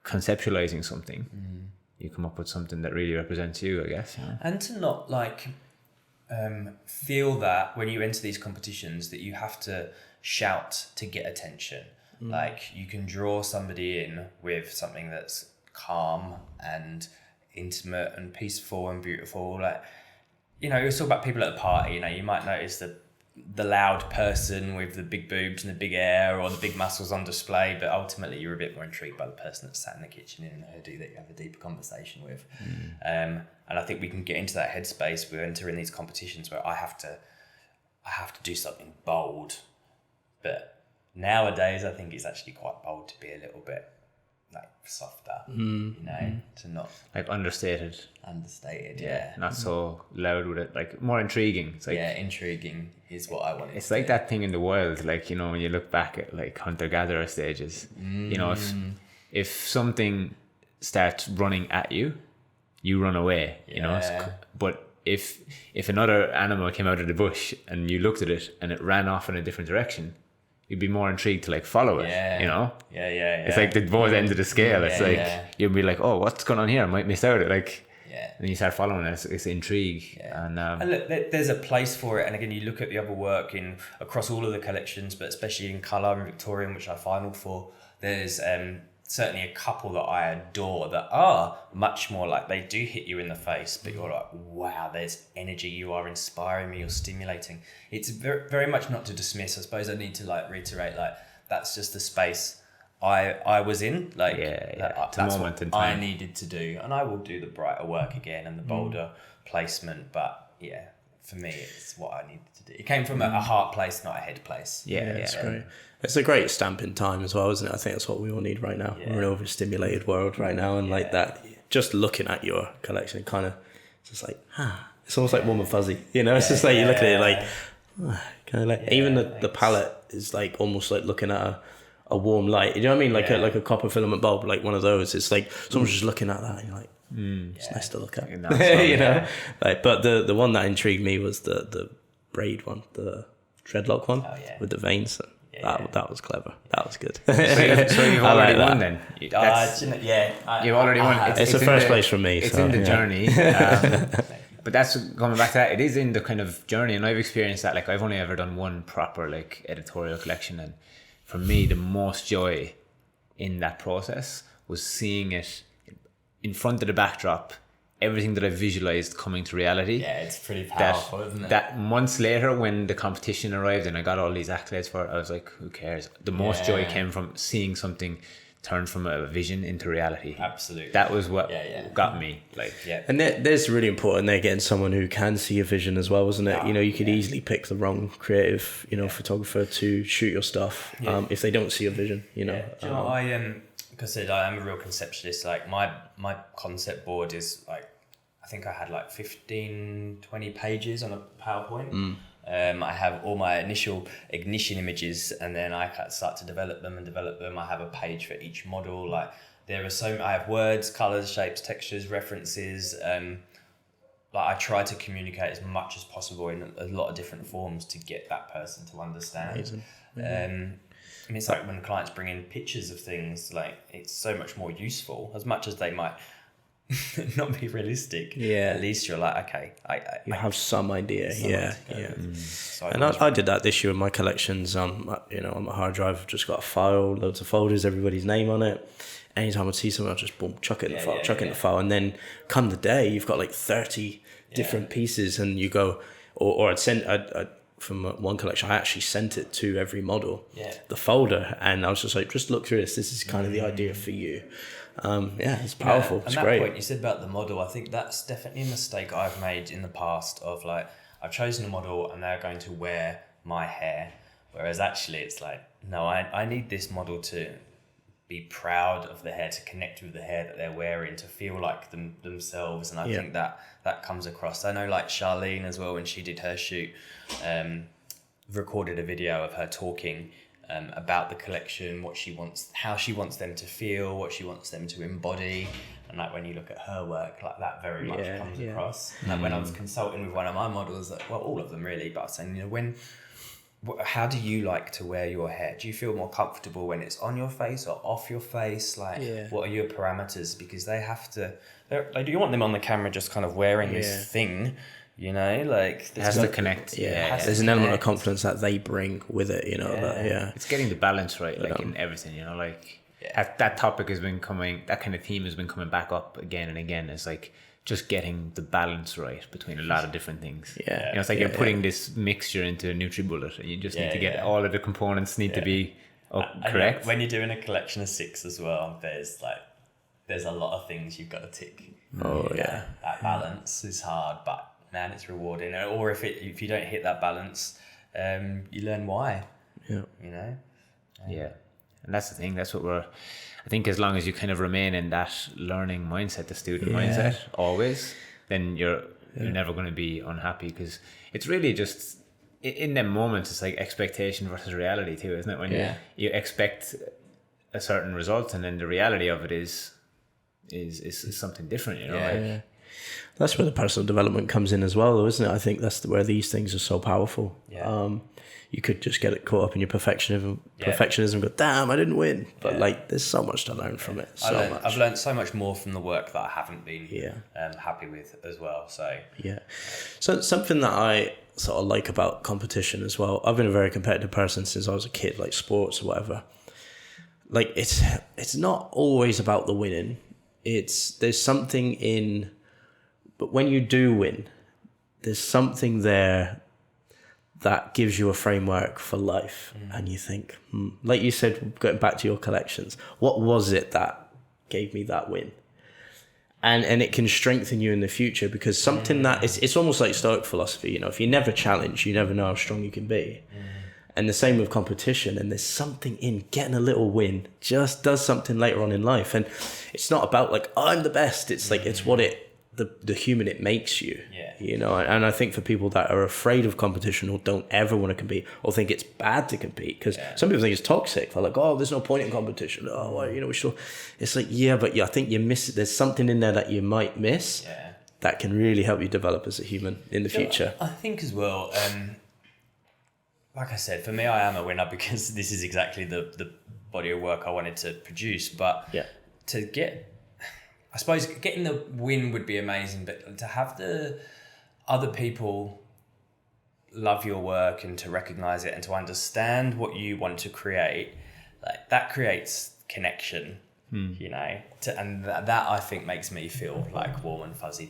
conceptualizing something, you come up with something that really represents you, I guess. You know? And to not like feel that when you enter these competitions that you have to shout to get attention. Like you can draw somebody in with something that's calm and intimate and peaceful and beautiful. Like, you know, it's all about people at a party. You know, you might notice the loud person with the big boobs and the big hair or the big muscles on display, but ultimately you're a bit more intrigued by the person that's sat in the kitchen in a hoodie that you have a deeper conversation with. And I think we can get into that headspace. We enter in these competitions where I have to do something bold, but nowadays I think it's actually quite bold to be a little bit like softer, you know, to not like understated, not not so loud with it, like more intriguing. It's like, intriguing is what I want. It's like that thing in the wild, like, you know, when you look back at like hunter-gatherer stages, you know, if something starts running at you, you run away, you know. But if another animal came out of the bush and you looked at it and it ran off in a different direction, you'd be more intrigued to like follow it, you know. It's like the both ends of the scale. It's like you'll be like, oh, what's going on here? I might miss out. Like, and you start following it. It's intrigue, and look, there's a place for it. And again, you look at the other work across all of the collections, but especially in colour and Victorian, which I finaled for. There's certainly a couple that I adore that are much more like they do hit you in the face, but you're like, wow, there's energy. You are inspiring me. You're stimulating. It's very, very much not to dismiss. I suppose I need to like reiterate, like that's just the space I was in. Like it's a that's moment what in time. I needed to do, and I will do the brighter work again and the bolder placement. But yeah, for me, it's what I needed to do. It came from a heart place, not a head place. It's great. It's a great stamp in time as well, isn't it? I think that's what we all need right now. We're in an overstimulated world right now, and like that, just looking at your collection, kind of, it's just like, it's almost like warm and fuzzy, you know. It's just like you look at it like, kind of like even the palette is like almost like looking at a warm light. You know what I mean? Like a copper filament bulb, like one of those. It's like someone's just looking at that, and you're like, it's nice to look at. You know, like. But the one that intrigued me was the braid one, the dreadlock one with the veins. That was clever. That was good. So you've already won then. You've already won. It's the first place for me. It's in the journey. But that's coming back to that. It is in the kind of journey, and I've experienced that. Like I've only ever done one proper like editorial collection, and for me, the most joy in that process was seeing it in front of the backdrop. Everything that I visualized coming to reality. Yeah, it's pretty powerful, isn't it? That months later, when the competition arrived and I got all these accolades for it, I was like, who cares? The most joy came from seeing something turn from a vision into reality. Absolutely. That was what got me. Like, and there's really important there getting someone who can see a vision as well, isn't it? You know, you could easily pick the wrong creative, photographer to shoot your stuff if they don't see a vision. You know. Do you know what like I said, I am a real conceptualist. Like my concept board is like, I think I had like 15, 20 pages on a PowerPoint. I have all my initial ignition images, and then I start to develop them. I have a page for each model. Like there are I have words, colors, shapes, textures, references. Like I try to communicate as much as possible in a lot of different forms to get that person to understand. I mean, it's like when clients bring in pictures of things, like it's so much more useful, as much as they might not be realistic. At least you're like, okay, you have some idea. So and I did that this year with my collections. On my hard drive, I've just got a file, loads of folders, everybody's name on it. Anytime I see something, I'll just boom, chuck it in the file, chuck it in the file, and then come the day, you've got like 30 different pieces, and you go, or I'd from one collection, I actually sent it to every model, the folder, and I was just like, just look through this. This is kind of the idea for you. It's powerful. It's great. And that point you said about the model, I think that's definitely a mistake I've made in the past of like, I've chosen a model and they're going to wear my hair. Whereas actually it's like, no, I need this model to be proud of the hair, to connect with the hair that they're wearing, to feel like themselves. And I think that comes across. I know like Charlene as well, when she did her shoot, recorded a video of her talking about the collection, what she wants, how she wants them to feel, what she wants them to embody. And like when you look at her work, like that very much comes yeah. across. Like when I was consulting with one of my models, well, all of them really, but I was saying, you know, how do you like to wear your hair? Do you feel more comfortable when it's on your face or off your face? Like, what are your parameters? Because they have to, like, do you want them on the camera just kind of wearing this thing, you know, like... It has to connect. There's an element of confidence that they bring with it, you know. It's getting the balance right, like in everything, you know, like that topic has been coming, that kind of theme has been coming back up again and again. It's like just getting the balance right between a lot of different things. You know, it's like you're putting this mixture into a NutriBullet, and you just need to get all of the components need to be correct. When you're doing a collection of 6 as well, there's a lot of things you've got to tick. That balance is hard, but man, it's rewarding. Or if you don't hit that balance, you learn why. You know. And that's the thing. That's what I think as long as you kind of remain in that learning mindset, the student mindset, always, then you're never going to be unhappy, because it's really just in them moments, it's like expectation versus reality too, isn't it? When you expect a certain result, and then the reality of it is something different, you know. That's where the personal development comes in as well, though, isn't it? I think that's where these things are so powerful. You could just get caught up in your perfectionism and go, damn, I didn't win. But like, there's so much to learn from it. I've learned so much more from the work that I haven't been happy with as well. So something that I sort of like about competition as well, I've been a very competitive person since I was a kid, like sports or whatever. Like, it's not always about the winning. There's something in, but when you do win, there's something there that gives you a framework for life. And you think, like you said, going back to your collections, what was it that gave me that win? And it can strengthen you in the future, because something that it's almost like Stoic philosophy, you know, if you never challenge, you never know how strong you can be. And the same with competition. And there's something in getting a little win just does something later on in life. And it's not about like, I'm the best. It's like, it's what the human it makes you, you know. And I think for people that are afraid of competition or don't ever want to compete or think it's bad to compete, because some people think it's toxic. They're like, oh, there's no point in competition. Oh, well, you know, it's like, but I think you miss it. There's something in there that you might miss that can really help you develop as a human in the future. I think as well, like I said, for me, I am a winner because this is exactly the body of work I wanted to produce. But to get, I suppose getting the win would be amazing, but to have the other people love your work and to recognize it and to understand what you want to create, like that creates connection, you know, and that I think makes me feel like warm and fuzzy.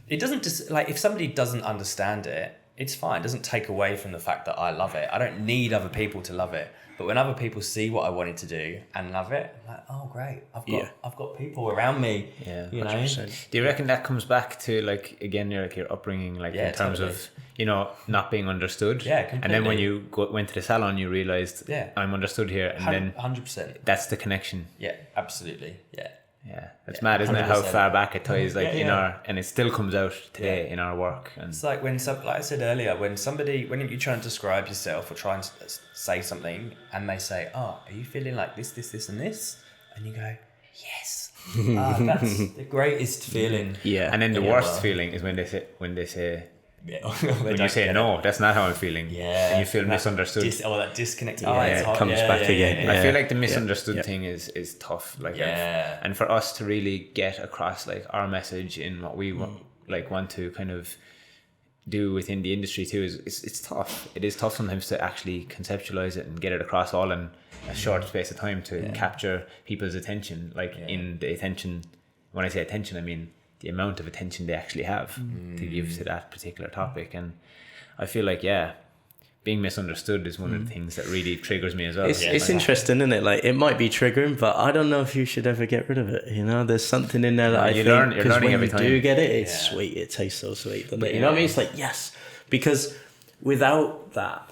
It doesn't just, like, if somebody doesn't understand it, it's fine. It doesn't take away from the fact that I love it. I don't need other people to love it. But when other people see what I wanted to do and love it, I'm like, oh, great. I've got people around me. You know? 100%. Do you reckon that comes back to, like, again, your upbringing, like in terms of, you know, not being understood? Yeah, completely. And then when you went to the salon, you realized, I'm understood here. And then 100%. That's the connection. Yeah, absolutely. Yeah. It's mad, isn't it? How far back it ties, like and it still comes out today in our work. And it's like like I said earlier, when you try and describe yourself or try and say something, and they say, "Oh, are you feeling like this, and this?" and you go, "Yes." That's the greatest feeling. Yeah. And then the worst feeling is when they say. When you say no, that's not how I'm feeling. And you feel misunderstood. That disconnect. It comes back again. I feel like the misunderstood thing is tough. Like, and for us to really get across like our message in what we want to kind of do within the industry too it's tough. It is tough sometimes to actually conceptualize it and get it across all in a short space of time to capture people's attention. In the attention, when I say attention, I mean the amount of attention they actually have to give to that particular topic. And I feel like, being misunderstood is one of the things that really triggers me as well. It's interesting, isn't it? Like, it might be triggering, but I don't know if you should ever get rid of it. You know, there's something in there that I think, because when you do get it, it's sweet. It tastes so sweet, doesn't it? You know what I mean? It's like, yes, because without that,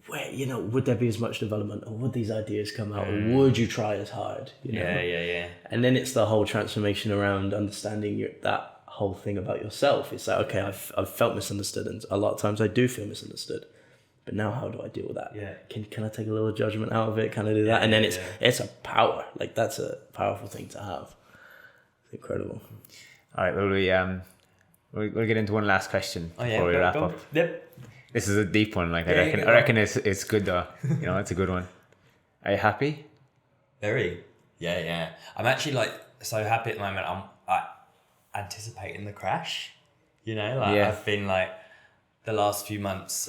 where, you know, would there be as much development, or would these ideas come out, or would you try as hard? You know? And then it's the whole transformation around understanding that whole thing about yourself. It's like, okay, I've felt misunderstood, and a lot of times I do feel misunderstood, but now how do I deal with that? Can I take a little judgment out of it? Can I do that? And then it's a power, like, that's a powerful thing to have. Incredible. All right, well, we'll get into one last question before we wrap up. Yep. This is a deep one. Like I reckon it's good though. You know, it's a good one. Are you happy? Very. Yeah. I'm actually like so happy at the moment. I'm anticipating the crash. You know, like I've been like the last few months.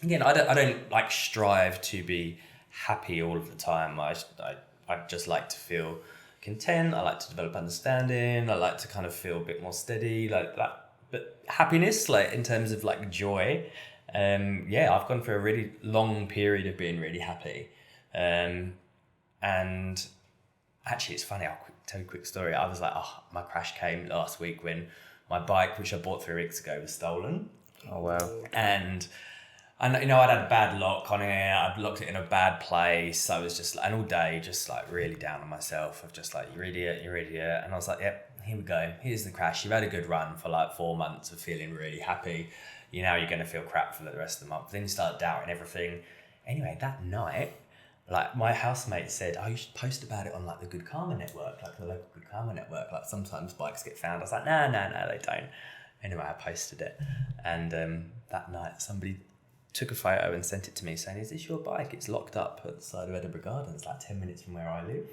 Again, I don't like strive to be happy all of the time. I just like to feel content. I like to develop understanding. I like to kind of feel a bit more steady, like that. But happiness, like in terms of like joy, I've gone through a really long period of being really happy. And actually, it's funny. I'll tell you a quick story. I was like, my crash came last week when my bike, which I bought 3 weeks ago, was stolen. Oh wow! And you know, I'd had a bad lock on it. I'd locked it in a bad place. I was just, and all day, just like really down on myself of just like, you're idiot. And I was like, yep, here we go. Here's the crash. You've had a good run for like 4 months of feeling really happy. You know, you're going to feel crap for the rest of the month. Then you start doubting everything. Anyway, that night, like my housemate said, you should post about it on like the Good Karma network, like the local Good Karma network. Like sometimes bikes get found. I was like, no, they don't. Anyway, I posted it. And that night, somebody took a photo and sent it to me saying, is this your bike? It's locked up at the side of Edinburgh Gardens, like 10 minutes from where I live.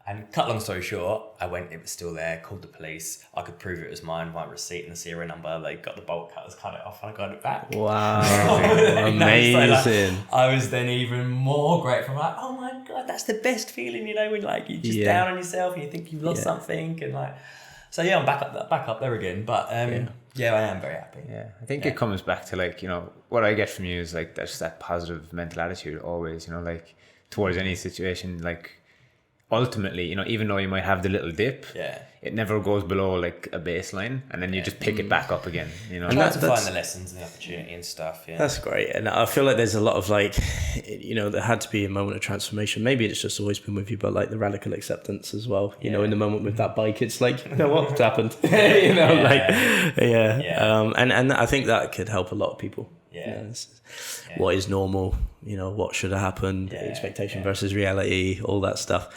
And cut long story short, I went, it was still there, called the police. I could prove it was mine, my receipt and the serial number. They got the bolt cutters, cut it off, and I got it back. Wow. Amazing. So like, I was then even more grateful. I'm like, oh my God, that's the best feeling, you know, when like you're just down on yourself and you think you've lost something. And like, so yeah, I'm back up there again. But yeah, I am very happy. Yeah, I think it comes back to like, you know, what I get from you is like that's that positive mental attitude always, you know, like towards any situation. Like ultimately, you know, even though you might have the little dip, it never goes below like a baseline, and then you just pick it back up again, you know. And that's to find the lessons and the opportunity and stuff. Yeah, that's great. And I feel like there's a lot of like, you know, there had to be a moment of transformation. Maybe it's just always been with you, but like the radical acceptance as well. You know, in the moment with that bike, it's like, you know, what's happened? You know, and I think that could help a lot of people. You know, what is normal? You know, what should have happened? Expectation versus reality, all that stuff.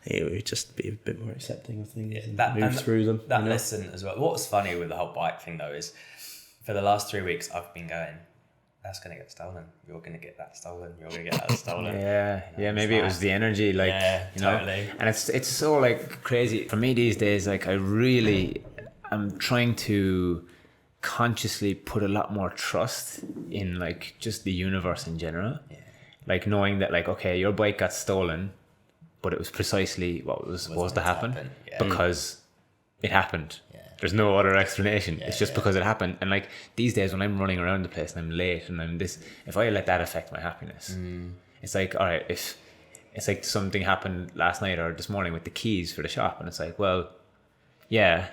It would just be a bit more accepting of things and move through them. That lesson as well. What was funny with the whole bike thing though is for the last 3 weeks I've been going, that's going to get stolen. You're going to get that stolen. You're going to get that stolen. Maybe it was the energy, like, you know, totally. And it's so like crazy for me these days. Like I'm trying to consciously put a lot more trust in like just the universe in general. Like knowing that like, okay, your bike got stolen, but it was precisely what was supposed to happen. Because it happened. There's no other explanation. It's just because it happened. And like these days when I'm running around the place and I'm late and I'm if I let that affect my happiness, it's like, all right, if it's like something happened last night or this morning with the keys for the shop, and it's like, well, yeah,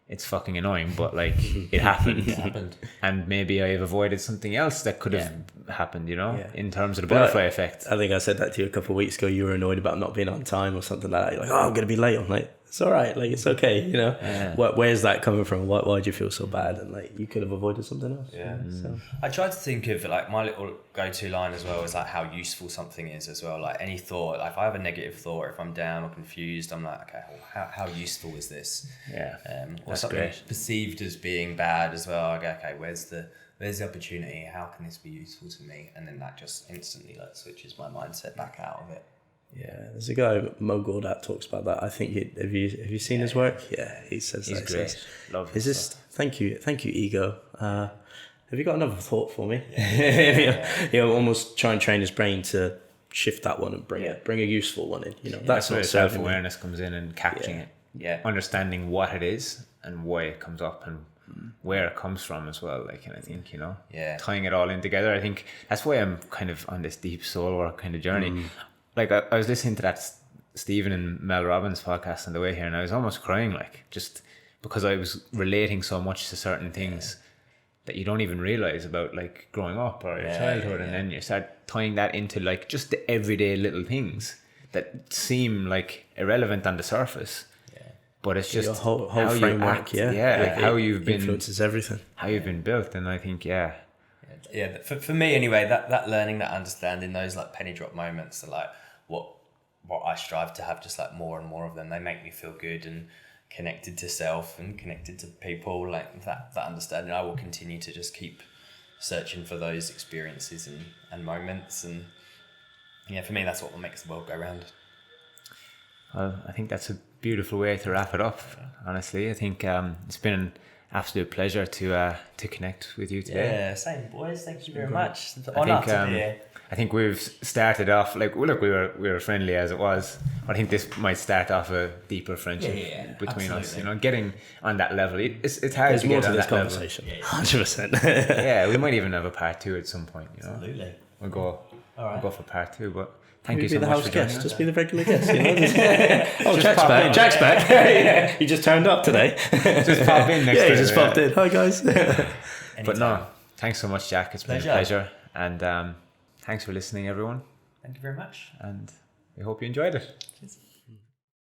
it's fucking annoying, but like it happened. And maybe I've avoided something else that could have happened, you know, in terms of the butterfly effect. I think I said that to you a couple of weeks ago. You were annoyed about not being on time or something like that. You're like, oh, I'm going to be late. I'm like, it's all right. Like, it's okay. You know, where's that coming from? Why do you feel so bad? And like, you could have avoided something else. So. I tried to think of like my little go-to line as well is like how useful something is as well. Like any thought, like if I have a negative thought, or if I'm down or confused, I'm like, okay, well, how useful is this? Or something perceived as being bad as well. I go, okay, where's the opportunity? How can this be useful to me? And then that just instantly like switches my mindset back out of it. Yeah, there's a guy, Mo Gordat, talks about that. I think have you seen his work? Yeah, he says he's that. Great. Love his stuff. Thank you, ego. Have you got another thought for me? He'll almost try and train his brain to shift that one and bring a useful one in. You know, that's where self-awareness comes in and capturing it. Understanding what it is and why it comes up and where it comes from as well. Like, and I think, you know, tying it all in together. I think that's why I'm kind of on this deep soul work kind of journey. Like I was listening to that Stephen and Mel Robbins podcast on the way here, and I was almost crying, like just because I was relating so much to certain things that you don't even realize about, like growing up or your childhood, and then you start tying that into like just the everyday little things that seem like irrelevant on the surface. But it's just your whole how framework, you act, like how you've been influences everything. How you've been built, and I think for me anyway, that learning, that understanding, those like penny drop moments are like what what I strive to have, just like more and more of them. They make me feel good and connected to self and connected to people, like that understanding. I will continue to just keep searching for those experiences and moments, and for me that's what makes the world go round. Well, I think that's a beautiful way to wrap it up. Honestly, I think it's been an absolute pleasure to connect with you today. Yeah, same, boys. Thank you very much. It's an honour to be here. I think we've started off we were friendly as it was. I think this might start off a deeper friendship between us. Getting on that level. It's hard There's to more get to on this that conversation. 100%. Yeah, we might even have a part 2 at some point. Absolutely. We'll go for part 2, but. Thank you be so the much house for joining guest. us. Just be the regular guest. Jack's pop back. in. Jack's back. Yeah, he just turned up today. Just pop in next Yeah, he time, just popped in. Hi guys. But no, thanks so much, Jack. It's been a pleasure, and thanks for listening, everyone. Thank you very much. And we hope you enjoyed it. Cheers.